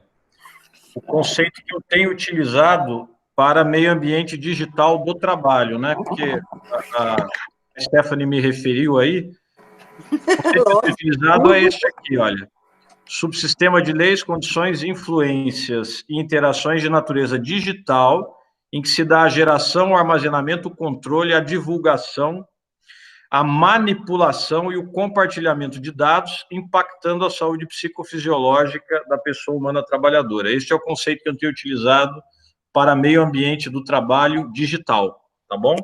o conceito que eu tenho utilizado para meio ambiente digital do trabalho, né? Porque a Stephanie me referiu aí, o conceito utilizado é este aqui, olha. Subsistema de leis, condições, influências e interações de natureza digital, em que se dá a geração, o armazenamento, o controle, a divulgação, a manipulação e o compartilhamento de dados, impactando a saúde psicofisiológica da pessoa humana trabalhadora. Este é o conceito que eu tenho utilizado para meio ambiente do trabalho digital, tá bom?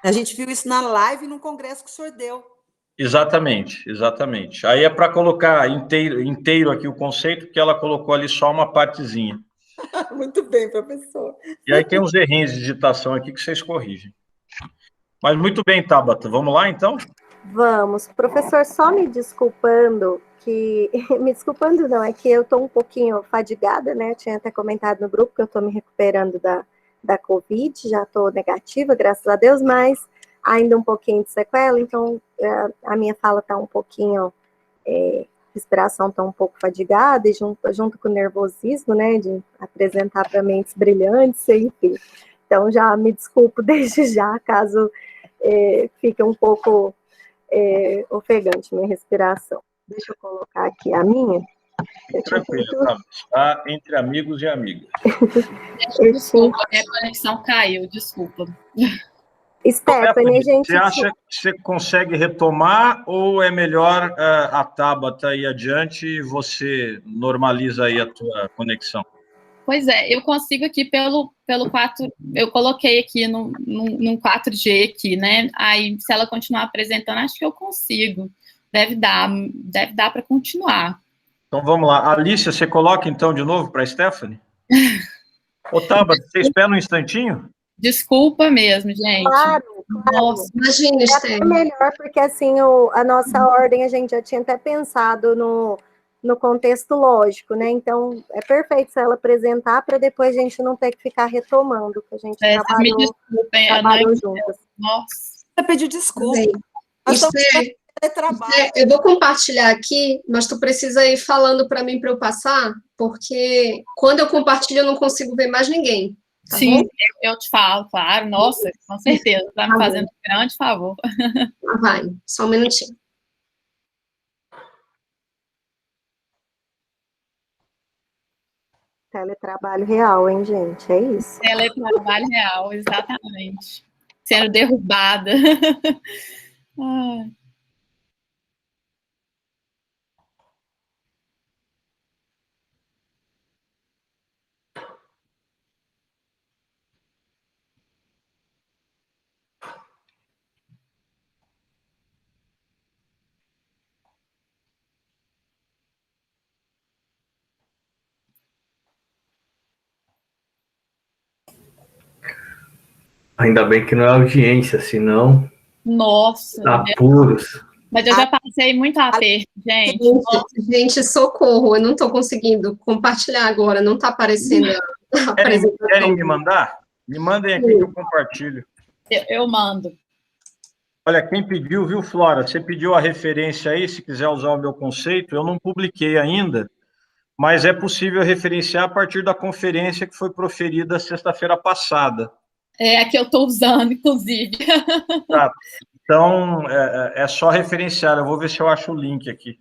A gente viu isso na live no congresso que o senhor deu. Exatamente, exatamente. Aí é para colocar inteiro aqui o conceito, porque ela colocou ali só uma partezinha. Muito bem, professor. E aí tem uns errinhos de digitação aqui que vocês corrigem. Mas muito bem, Tabata. Vamos lá, então? Vamos. Professor, só me desculpando que... Me desculpando não, é que eu estou um pouquinho fadigada, né? Eu tinha até comentado no grupo que eu estou me recuperando da Covid, já estou negativa, graças a Deus, mas ainda um pouquinho de sequela, então a minha fala está um pouquinho, respiração está um pouco fadigada, e junto com o nervosismo, né, de apresentar para mentes brilhantes, enfim. Então, já me desculpo desde já, caso fique um pouco ofegante minha respiração. Deixa eu colocar aqui a minha. Tranquilo, tá? Está entre amigos e amigas. Desculpa, minha conexão caiu, desculpa. Stephanie, gente... Você acha que você consegue retomar ou é melhor a Tabata ir adiante e você normaliza aí a tua conexão? Pois é, eu consigo aqui pelo 4, eu coloquei aqui num 4G aqui, né? Aí, se ela continuar apresentando, acho que eu consigo. Deve dar para continuar. Então, vamos lá. Alicia, você coloca então de novo para a Stephanie? Ô, Tabata, você espera um instantinho? Desculpa mesmo, gente. Claro. Nossa, imagina, é melhor, porque assim, a nossa ordem, a gente já tinha até pensado no contexto lógico, né? Então, é perfeito se ela apresentar, para depois a gente não ter que ficar retomando, que a gente me desculpem, trabalhou juntas. Nossa. Você pediu desculpa. Eu vou compartilhar aqui, mas tu precisa ir falando para mim para eu passar, porque quando eu compartilho eu não consigo ver mais ninguém. Tá Sim, bom? eu te falo, claro, nossa, com certeza, está me fazendo um grande favor. Vai, só um minutinho. Teletrabalho real, hein, gente? É isso. Teletrabalho real, exatamente. Sendo derrubada. Ainda bem que não é audiência, senão... Nossa. Apuros. Mas eu já passei muito aperto, gente. Gente, socorro, eu não estou conseguindo compartilhar agora, não está aparecendo a apresentação. Querem me mandar? Me mandem aqui que eu compartilho. Eu mando. Olha, quem pediu, viu, Flora? Você pediu a referência aí, se quiser usar o meu conceito, eu não publiquei ainda, mas é possível referenciar a partir da conferência que foi proferida sexta-feira passada. É a que eu estou usando, inclusive. Tá. Então, é só referenciar. Eu vou ver se eu acho o link aqui.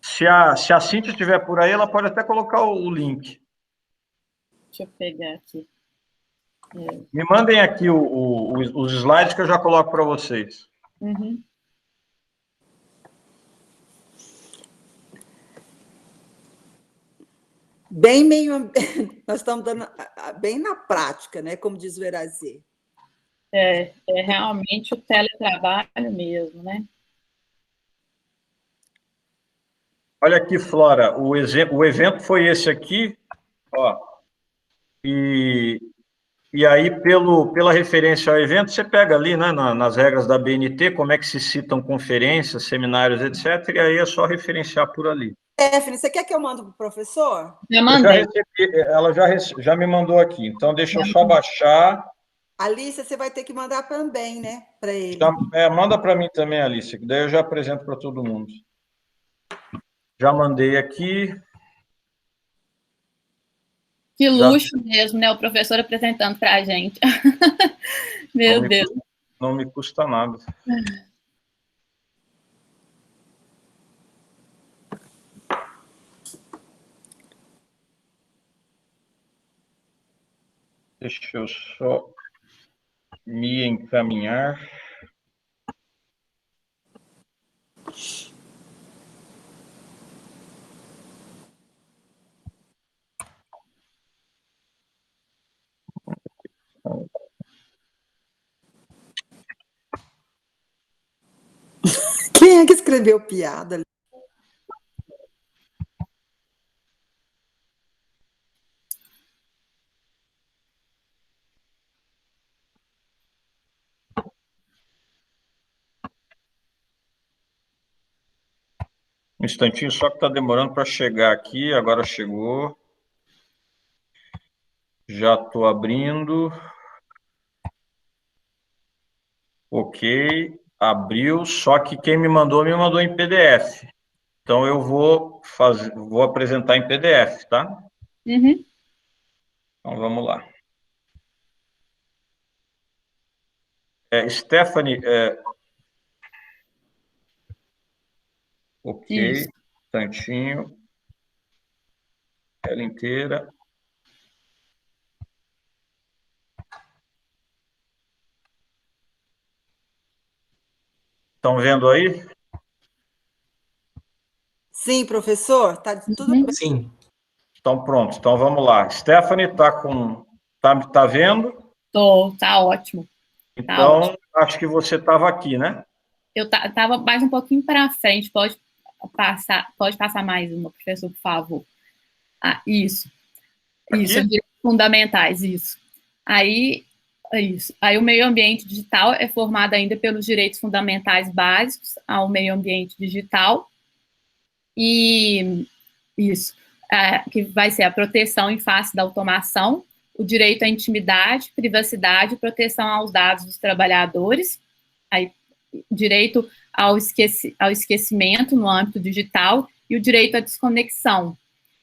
Se a Cíntia estiver por aí, ela pode até colocar o link. Deixa eu pegar aqui. Me mandem aqui os slides que eu já coloco para vocês. Uhum. Nós estamos dando bem na prática, né? Como diz o Erazê. É realmente o teletrabalho mesmo, né? Olha aqui, Flora, o evento foi esse aqui, ó, e aí, pela referência ao evento, você pega ali, né, nas regras da BNT, como é que se citam conferências, seminários, etc., e aí é só referenciar por ali. Stephanie, você quer que eu mande para o professor? Já mandei. Ela já me mandou aqui, então deixa eu só baixar. Alice, você vai ter que mandar também, né, para ele. Manda para mim também, Alice, que daí eu já apresento para todo mundo. Já mandei aqui. Que luxo mesmo, né? O professor apresentando para a gente. Meu Deus. Não me custa nada. Deixa eu só me encaminhar. Quem é que escreveu piada ali? Um instantinho, só que está demorando para chegar aqui. Agora chegou. Já estou abrindo. Ok, abriu. Só que quem me mandou em PDF. Então eu vou apresentar em PDF, tá? Uhum. Então vamos lá. Stephanie, ok, Isso. instantinho. Tela inteira. Estão vendo aí? Sim, professor, tá tudo bem. Sim. Então pronto, então vamos lá. Stephanie tá vendo? Tá ótimo. Então, ótimo. Acho que você estava aqui, né? Eu estava mais um pouquinho para frente, pode passar mais uma, professor, por favor. Isso. Aqui? Isso, direitos fundamentais, isso. Aí o meio ambiente digital é formado ainda pelos direitos fundamentais básicos ao meio ambiente digital, e isso, que vai ser a proteção em face da automação, o direito à intimidade, privacidade e proteção aos dados dos trabalhadores, aí, direito ao esquecimento no âmbito digital e o direito à desconexão,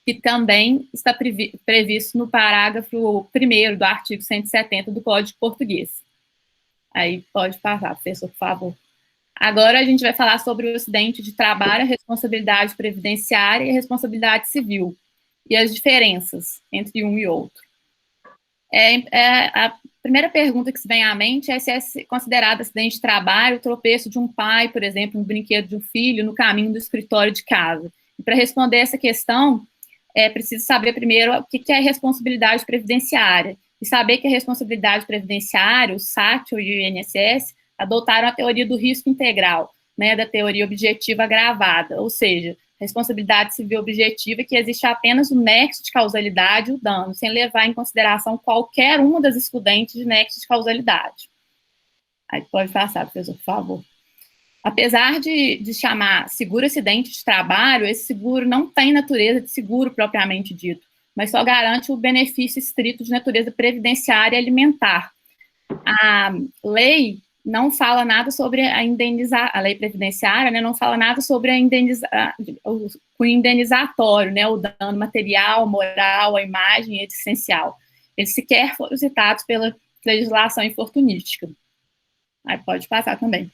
que também está previsto no parágrafo 1º do artigo 170 do Código Português. Aí pode passar, professor, por favor. Agora a gente vai falar sobre o acidente de trabalho, a responsabilidade previdenciária e a responsabilidade civil, e as diferenças entre um e outro. A primeira pergunta que se vem à mente é se é considerado acidente de trabalho o tropeço de um pai, por exemplo, no brinquedo de um filho, no caminho do escritório de casa. E para responder essa questão, é preciso saber primeiro o que é responsabilidade previdenciária, e saber que a responsabilidade previdenciária, o SAT e o INSS, adotaram a teoria do risco integral, né, da teoria objetiva agravada, ou seja, responsabilidade civil objetiva que existe apenas o nexo de causalidade e o dano, sem levar em consideração qualquer uma das excludentes de nexo de causalidade. Aí pode passar, professor, por favor. Apesar de chamar seguro acidente de trabalho, esse seguro não tem natureza de seguro propriamente dito, mas só garante o benefício estrito de natureza previdenciária e alimentar. A lei não fala nada sobre a lei previdenciária, né, não fala nada sobre o indenizatório, né, o dano material, moral, a imagem existencial. Eles sequer foram citados pela legislação infortunística. Aí pode passar também.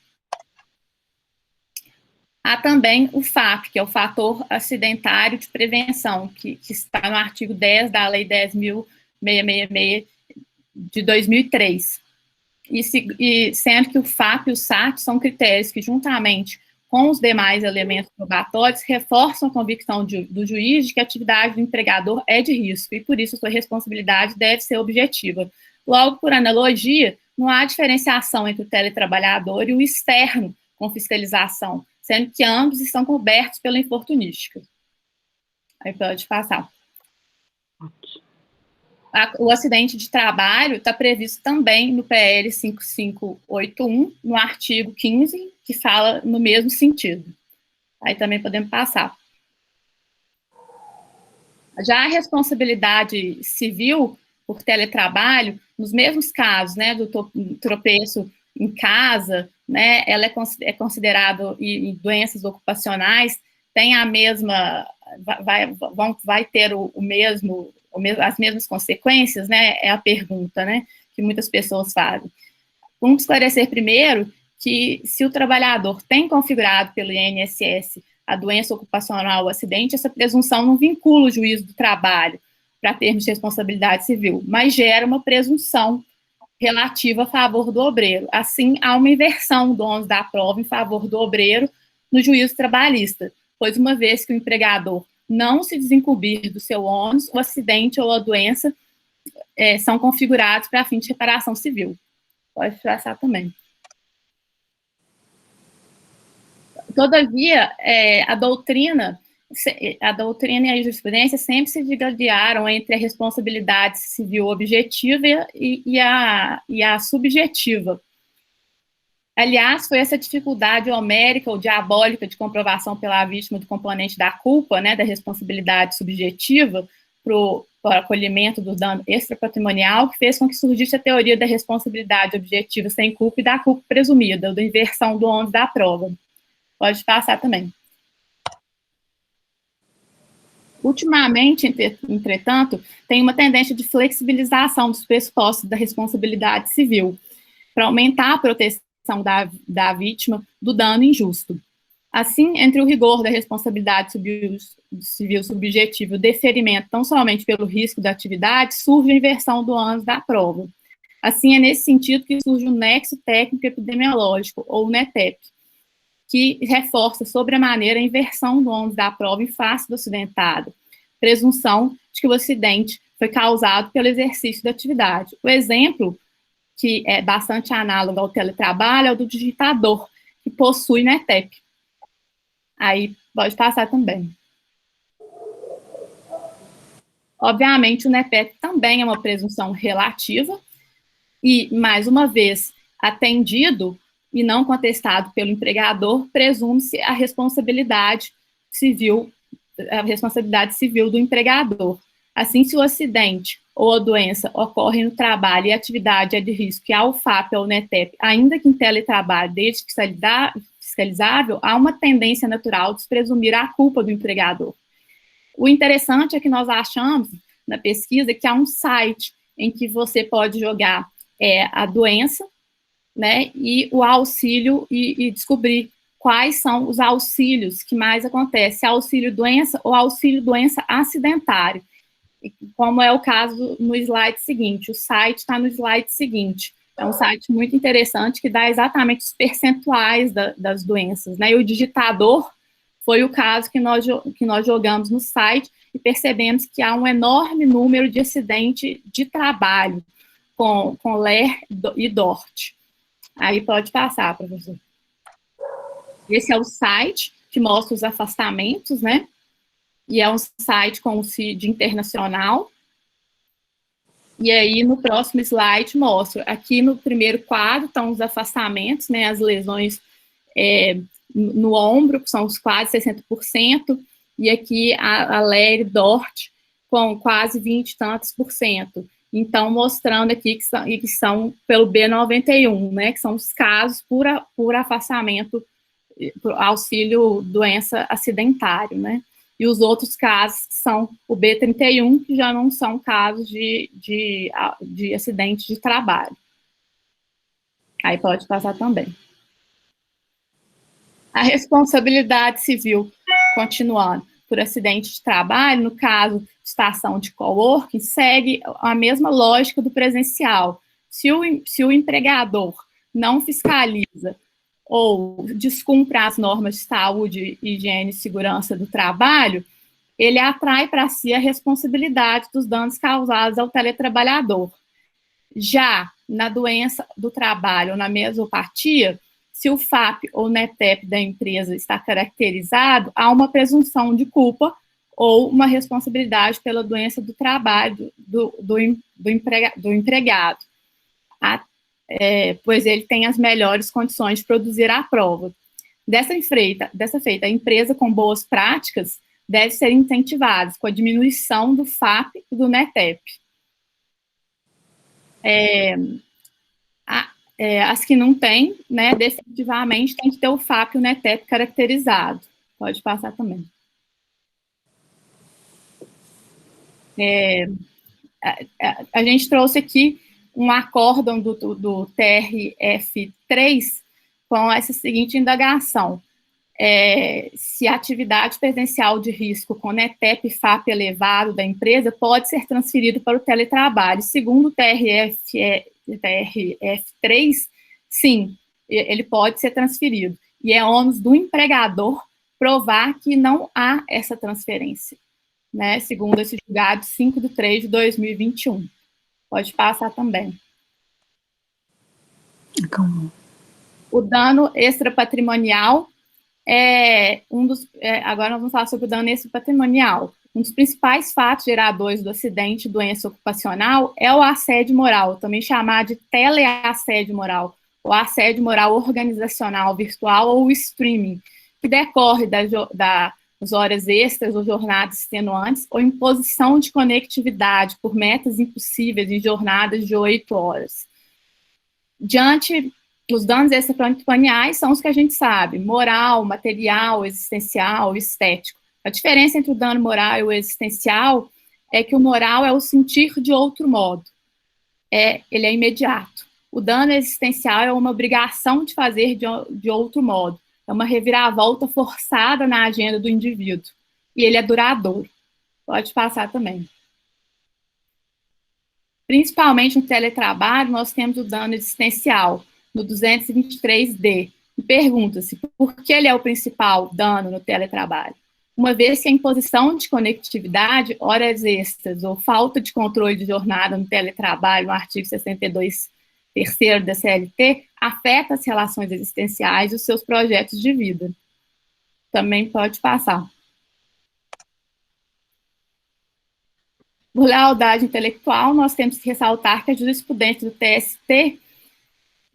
Há também o FAP, que é o fator acidentário de prevenção, que está no artigo 10 da Lei 10.666 de 2003. E sendo que o FAP e o SAT são critérios que, juntamente com os demais elementos probatórios, reforçam a convicção do juiz de que a atividade do empregador é de risco, e por isso sua responsabilidade deve ser objetiva. Logo, por analogia, não há diferenciação entre o teletrabalhador e o externo com fiscalização, sendo que ambos estão cobertos pela infortunística. Aí pode passar. O acidente de trabalho está previsto também no PL 5581, no artigo 15, que fala no mesmo sentido. Aí também podemos passar. Já a responsabilidade civil por teletrabalho, nos mesmos casos, né, do tropeço em casa, né, ela é considerado, e doenças ocupacionais, tem a mesma, vai ter as mesmas consequências, né, é a pergunta, né, que muitas pessoas fazem. Vamos esclarecer primeiro que se o trabalhador tem configurado pelo INSS a doença ocupacional, o acidente, essa presunção não vincula o juízo do trabalho para termos de responsabilidade civil, mas gera uma presunção relativa a favor do obreiro. Assim, há uma inversão do ônus da prova em favor do obreiro no juízo trabalhista, pois uma vez que o empregador não se desincumbir do seu ônus, o acidente ou a doença são configurados para fim de reparação civil. Pode passar também. Todavia, a doutrina e a jurisprudência sempre se digladiaram entre a responsabilidade civil objetiva e a subjetiva. Aliás, foi essa dificuldade homérica ou diabólica de comprovação pela vítima do componente da culpa, né, da responsabilidade subjetiva, para o acolhimento do dano extrapatrimonial, que fez com que surgisse a teoria da responsabilidade objetiva sem culpa e da culpa presumida, da inversão do ônus da prova. Pode passar também. Ultimamente, entretanto, tem uma tendência de flexibilização dos pressupostos da responsabilidade civil, para aumentar a proteção da vítima do dano injusto. Assim, entre o rigor da responsabilidade civil subjetiva e o deferimento tão somente pelo risco da atividade, surge a inversão do ônus da prova. Assim, é nesse sentido que surge o nexo técnico epidemiológico, ou o NETEP, que reforça sobremaneira a inversão do ônus da prova em face do acidentado, presunção de que o acidente foi causado pelo exercício da atividade. O exemplo, que é bastante análogo ao teletrabalho, é o do digitador, que possui NETEP. Aí pode passar também. Obviamente, o NETEP também é uma presunção relativa, e, mais uma vez, atendido e não contestado pelo empregador, presume-se a responsabilidade civil do empregador. Assim, se o acidente ou a doença ocorre no trabalho e a atividade é de risco e há o FAP ou o NETEP, ainda que em teletrabalho, desde fiscalizável, há uma tendência natural de se presumir a culpa do empregador. O interessante é que nós achamos, na pesquisa, que há um site em que você pode jogar a doença, né, e o auxílio, e descobrir quais são os auxílios que mais acontecem, auxílio-doença ou auxílio-doença acidentário, como é o caso no slide seguinte. O site está no slide seguinte. É um site muito interessante que dá exatamente os percentuais das doenças, né, e o digitador foi o caso que nós jogamos no site e percebemos que há um enorme número de acidente de trabalho com LER e DORT. Aí pode passar, professor. Esse é o site que mostra os afastamentos, né? E é um site com o CID internacional. E aí, no próximo slide, mostra. Aqui no primeiro quadro estão os afastamentos, né? As lesões no ombro, que são os quase 60%. E aqui a LER e DORT com quase 20 e tantos %. Então, mostrando aqui que são pelo B91, né, que são os casos por afastamento, por auxílio doença acidentário, né, e os outros casos são o B31, que já não são casos de acidente de trabalho. Aí pode passar também. A responsabilidade civil, continuando, por acidente de trabalho, no caso de estação de coworking, segue a mesma lógica do presencial. Se o empregador não fiscaliza ou descumpre as normas de saúde, higiene e segurança do trabalho, ele atrai para si a responsabilidade dos danos causados ao teletrabalhador. Já na doença do trabalho ou na mesopatia, se o FAP ou NETEP da empresa está caracterizado, há uma presunção de culpa ou uma responsabilidade pela doença do trabalho do empregado, pois ele tem as melhores condições de produzir a prova. Dessa feita, a empresa com boas práticas deve ser incentivada com a diminuição do FAP e do NETEP. As que não têm, né, definitivamente tem que ter o FAP e o NETEP caracterizado. Pode passar também. A gente trouxe aqui um acórdão do TRF3 com essa seguinte indagação. Se a atividade presencial de risco com NETEP e FAP elevado da empresa pode ser transferida para o teletrabalho. Segundo o TRF3, sim, ele pode ser transferido. E é ônus do empregador provar que não há essa transferência, né? Segundo esse julgado 5/3/2021. Pode passar também. O dano extrapatrimonial agora nós vamos falar sobre o dano extrapatrimonial. Um dos principais fatos geradores do acidente e doença ocupacional é o assédio moral, também chamado de teleassédio moral, ou assédio moral organizacional virtual ou streaming, que decorre das horas extras ou jornadas extenuantes ou imposição de conectividade por metas impossíveis em jornadas de 8 horas. Os danos extrapatrimoniais são os que a gente sabe, moral, material, existencial, estético. A diferença entre o dano moral e o existencial é que o moral é o sentir de outro modo. Ele é imediato. O dano existencial é uma obrigação de fazer de outro modo. É uma reviravolta forçada na agenda do indivíduo. E ele é duradouro. Pode passar também. Principalmente no teletrabalho, nós temos o dano existencial, no 223D. E pergunta-se por que ele é o principal dano no teletrabalho. Uma vez que a imposição de conectividade, horas extras ou falta de controle de jornada no teletrabalho, no artigo 62, terceiro da CLT, afeta as relações existenciais e os seus projetos de vida. Também pode passar. Por lealdade intelectual, nós temos que ressaltar que a jurisprudência do TST,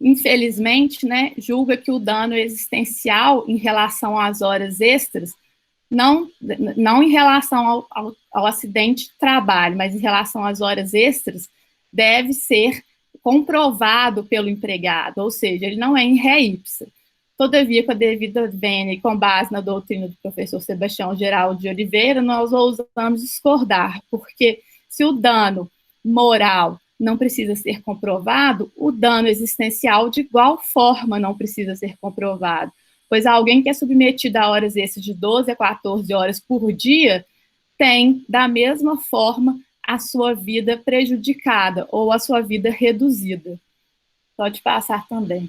infelizmente, né, julga que o dano existencial em relação às horas extras, não em relação ao acidente de trabalho, mas em relação às horas extras, deve ser comprovado pelo empregado, ou seja, ele não é in re ipsa. Todavia, com a devida vênia e com base na doutrina do professor Sebastião Geraldo de Oliveira, nós ousamos discordar, porque se o dano moral não precisa ser comprovado, o dano existencial de igual forma não precisa ser comprovado, pois alguém que é submetido a horas extras de 12 a 14 horas por dia tem, da mesma forma, a sua vida prejudicada ou a sua vida reduzida. Pode passar também.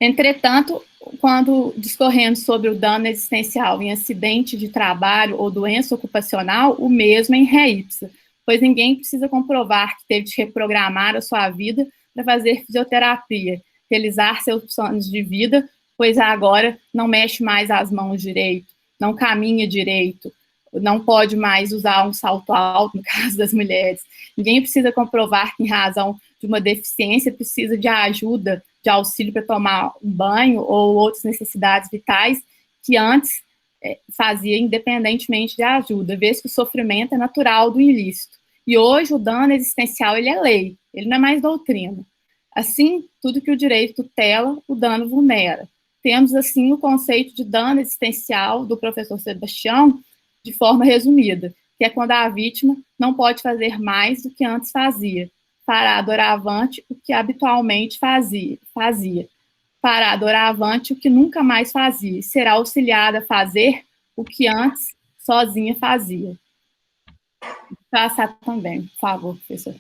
Entretanto, quando discorrendo sobre o dano existencial em acidente de trabalho ou doença ocupacional, o mesmo é in re ipsa, pois ninguém precisa comprovar que teve de reprogramar a sua vida para fazer fisioterapia, realizar seus planos de vida, pois agora não mexe mais as mãos direito, não caminha direito, não pode mais usar um salto alto, no caso das mulheres. Ninguém precisa comprovar que, em razão de uma deficiência, precisa de ajuda, de auxílio para tomar um banho ou outras necessidades vitais que antes fazia independentemente de ajuda, vez que o sofrimento é natural do ilícito. E hoje o dano existencial ele é lei, ele não é mais doutrina. Assim, tudo que o direito tutela, o dano vulnera. Temos, assim, o conceito de dano existencial do professor Sebastião de forma resumida, que é quando a vítima não pode fazer mais do que antes fazia, fará doravante o que habitualmente fazia, fará doravante o que nunca mais fazia, e será auxiliada a fazer o que antes sozinha fazia. Passar também, por favor, professor.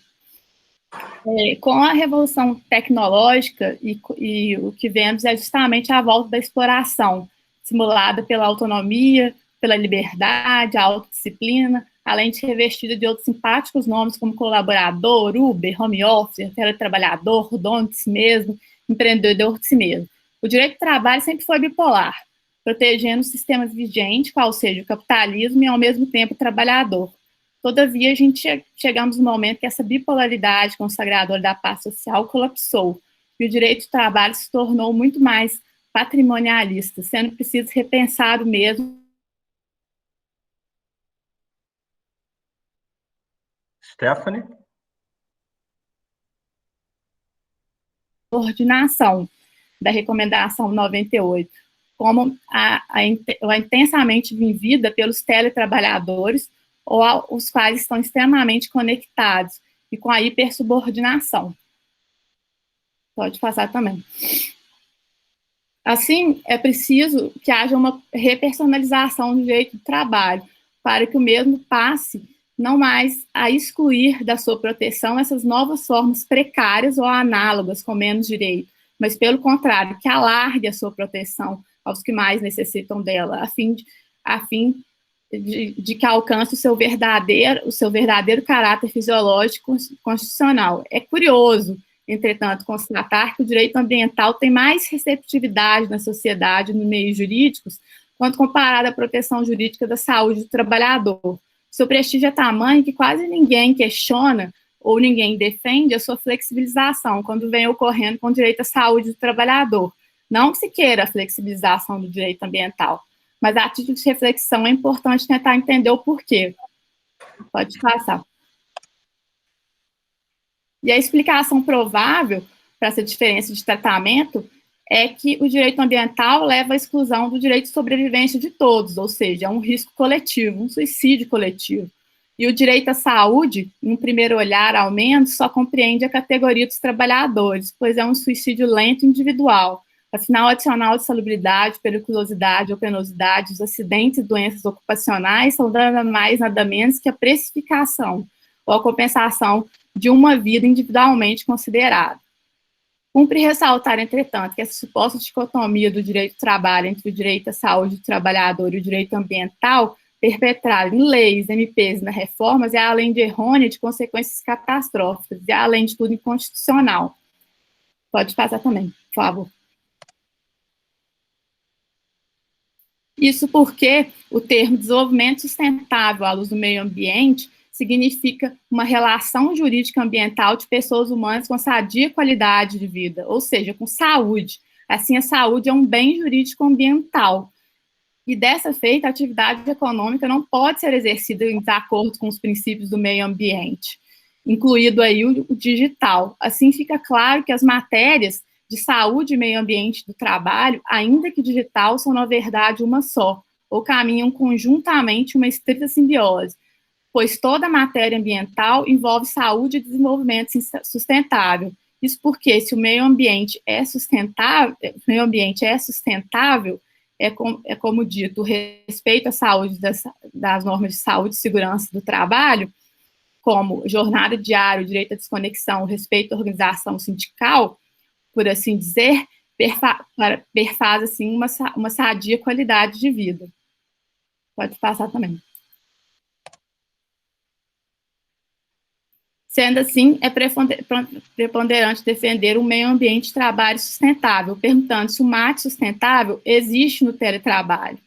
Com a revolução tecnológica, e o que vemos é justamente a volta da exploração, simulada pela autonomia, pela liberdade, a autodisciplina, além de revestida de outros simpáticos nomes como colaborador, Uber, home office, teletrabalhador, dono de si mesmo, empreendedor de si mesmo. O direito do trabalho sempre foi bipolar, protegendo os sistemas vigentes, qual seja o capitalismo, e ao mesmo tempo o trabalhador. Todavia, a gente chegamos no momento que essa bipolaridade consagradora da paz social colapsou, e o direito do trabalho se tornou muito mais patrimonialista, sendo preciso repensar o mesmo. Stephanie? Coordenação da recomendação 98, como a intensamente vivida pelos teletrabalhadores, ou os quais estão extremamente conectados, e com a hipersubordinação. Pode passar também. Assim, é preciso que haja uma repersonalização do direito do trabalho, para que o mesmo passe não mais a excluir da sua proteção essas novas formas precárias ou análogas com menos direito, mas, pelo contrário, que alargue a sua proteção aos que mais necessitam dela, a fim de que alcance o seu verdadeiro caráter fisiológico constitucional. É curioso, entretanto, constatar que o direito ambiental tem mais receptividade na sociedade e no meio jurídicos quando comparado à proteção jurídica da saúde do trabalhador. Seu prestígio é tamanho que quase ninguém questiona ou ninguém defende a sua flexibilização quando vem ocorrendo com o direito à saúde do trabalhador. Não que se queira a flexibilização do direito ambiental, mas a título de reflexão é importante tentar entender o porquê. Pode passar. E a explicação provável para essa diferença de tratamento é que o direito ambiental leva à exclusão do direito de sobrevivência de todos, ou seja, é um risco coletivo, um suicídio coletivo. E o direito à saúde, em um primeiro olhar, ao menos, só compreende a categoria dos trabalhadores, pois é um suicídio lento e individual. Afinal, adicional de salubridade, periculosidade ou penosidade, os acidentes e doenças ocupacionais são nada mais, nada menos que a precificação ou a compensação de uma vida individualmente considerada. Cumpre ressaltar, entretanto, que essa suposta dicotomia do direito do trabalho entre o direito à saúde do trabalhador e o direito ambiental, perpetrada em leis, MPs e nas reformas, é, além de errônea, de consequências catastróficas, e, além de tudo, inconstitucional. Pode passar também, por favor. Isso porque o termo desenvolvimento sustentável à luz do meio ambiente significa uma relação jurídica ambiental de pessoas humanas com sadia qualidade de vida, ou seja, com saúde. Assim, a saúde é um bem jurídico ambiental. E dessa feita, a atividade econômica não pode ser exercida em desacordo com os princípios do meio ambiente, incluído aí o digital. Assim, fica claro que as matérias de saúde e meio ambiente do trabalho, ainda que digital, são, na verdade, uma só, ou caminham conjuntamente uma estrita simbiose, pois toda a matéria ambiental envolve saúde e desenvolvimento sustentável. Isso porque, se o meio ambiente é sustentável, como dito, o respeito à saúde das normas de saúde e segurança do trabalho, como jornada diária, direito à desconexão, respeito à organização sindical, por assim dizer, perfaz assim, uma sadia qualidade de vida. Pode passar também. Sendo assim, é preponderante defender um meio ambiente de trabalho sustentável, perguntando se o mate sustentável existe no teletrabalho.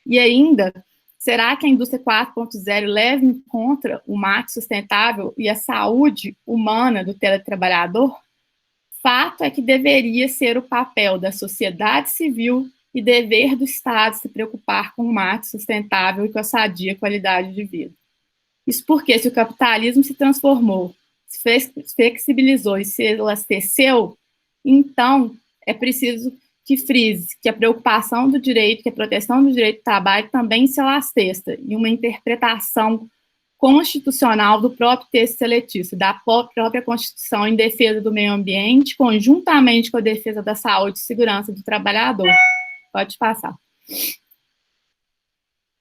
E ainda, será que a indústria 4.0 leva em conta o mate sustentável e a saúde humana do teletrabalhador? Fato é que deveria ser o papel da sociedade civil e dever do Estado se preocupar com o mate sustentável e com a sadia qualidade de vida. Isso porque, se o capitalismo se transformou, se flexibilizou e se elasteceu, então é preciso que frise que a preocupação do direito, que a proteção do direito do trabalho também se elasteça em uma interpretação constitucional do próprio texto seletício, da própria Constituição em defesa do meio ambiente, conjuntamente com a defesa da saúde e segurança do trabalhador. Pode passar.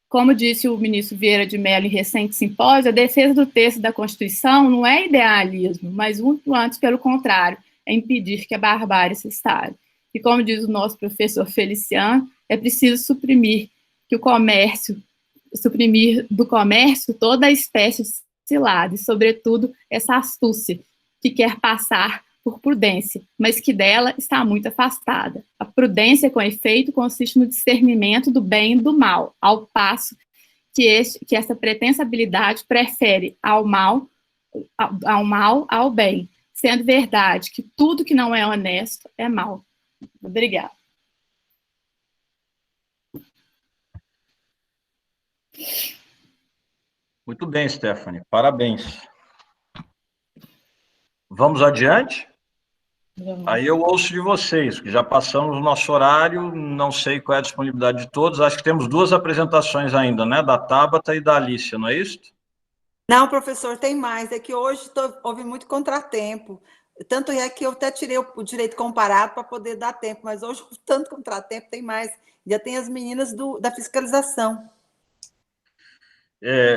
Como disse o ministro Vieira de Mello em recente simpósio, a defesa do texto da Constituição não é idealismo, mas muito antes, pelo contrário, é impedir que a barbárie se instale. E como diz o nosso professor Feliciano, é preciso suprimir do comércio toda a espécie de cilada, e, sobretudo, essa astúcia, que quer passar por prudência, mas que dela está muito afastada. A prudência, com efeito, consiste no discernimento do bem e do mal, ao passo que essa pretensa habilidade prefere ao mal ao bem, sendo verdade que tudo que não é honesto é mal. Obrigada. Muito bem, Stephanie. Parabéns. Vamos adiante? Aí eu ouço de vocês, que já passamos o nosso horário, não sei qual é a disponibilidade de todos, acho que temos 2 apresentações ainda, né? Da Tabata e da Alicia, não é isso? Não, professor, tem mais. É que hoje houve muito contratempo. Tanto é que eu até tirei o direito comparado para poder dar tempo, mas hoje, tanto contratempo, tem mais. Já tem as meninas da fiscalização.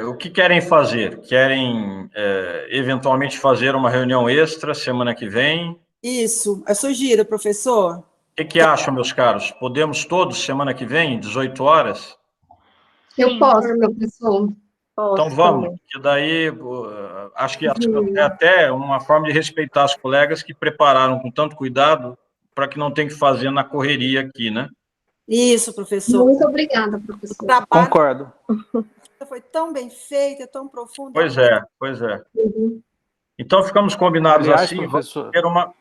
O que querem fazer? Querem, eventualmente, fazer uma reunião extra semana que vem? Isso, eu sugiro, professor. O que acham, meus caros? Podemos todos, semana que vem, 18 horas? Eu posso, professor. Então vamos, que daí acho que é até uma forma de respeitar os colegas que prepararam com tanto cuidado para que não tenha que fazer na correria aqui, né? Isso, professor. Muito obrigada, professor. Concordo. Foi tão bem feita, tão profunda. Pois é. Então ficamos combinados. Aliás, assim, professor, ter uma...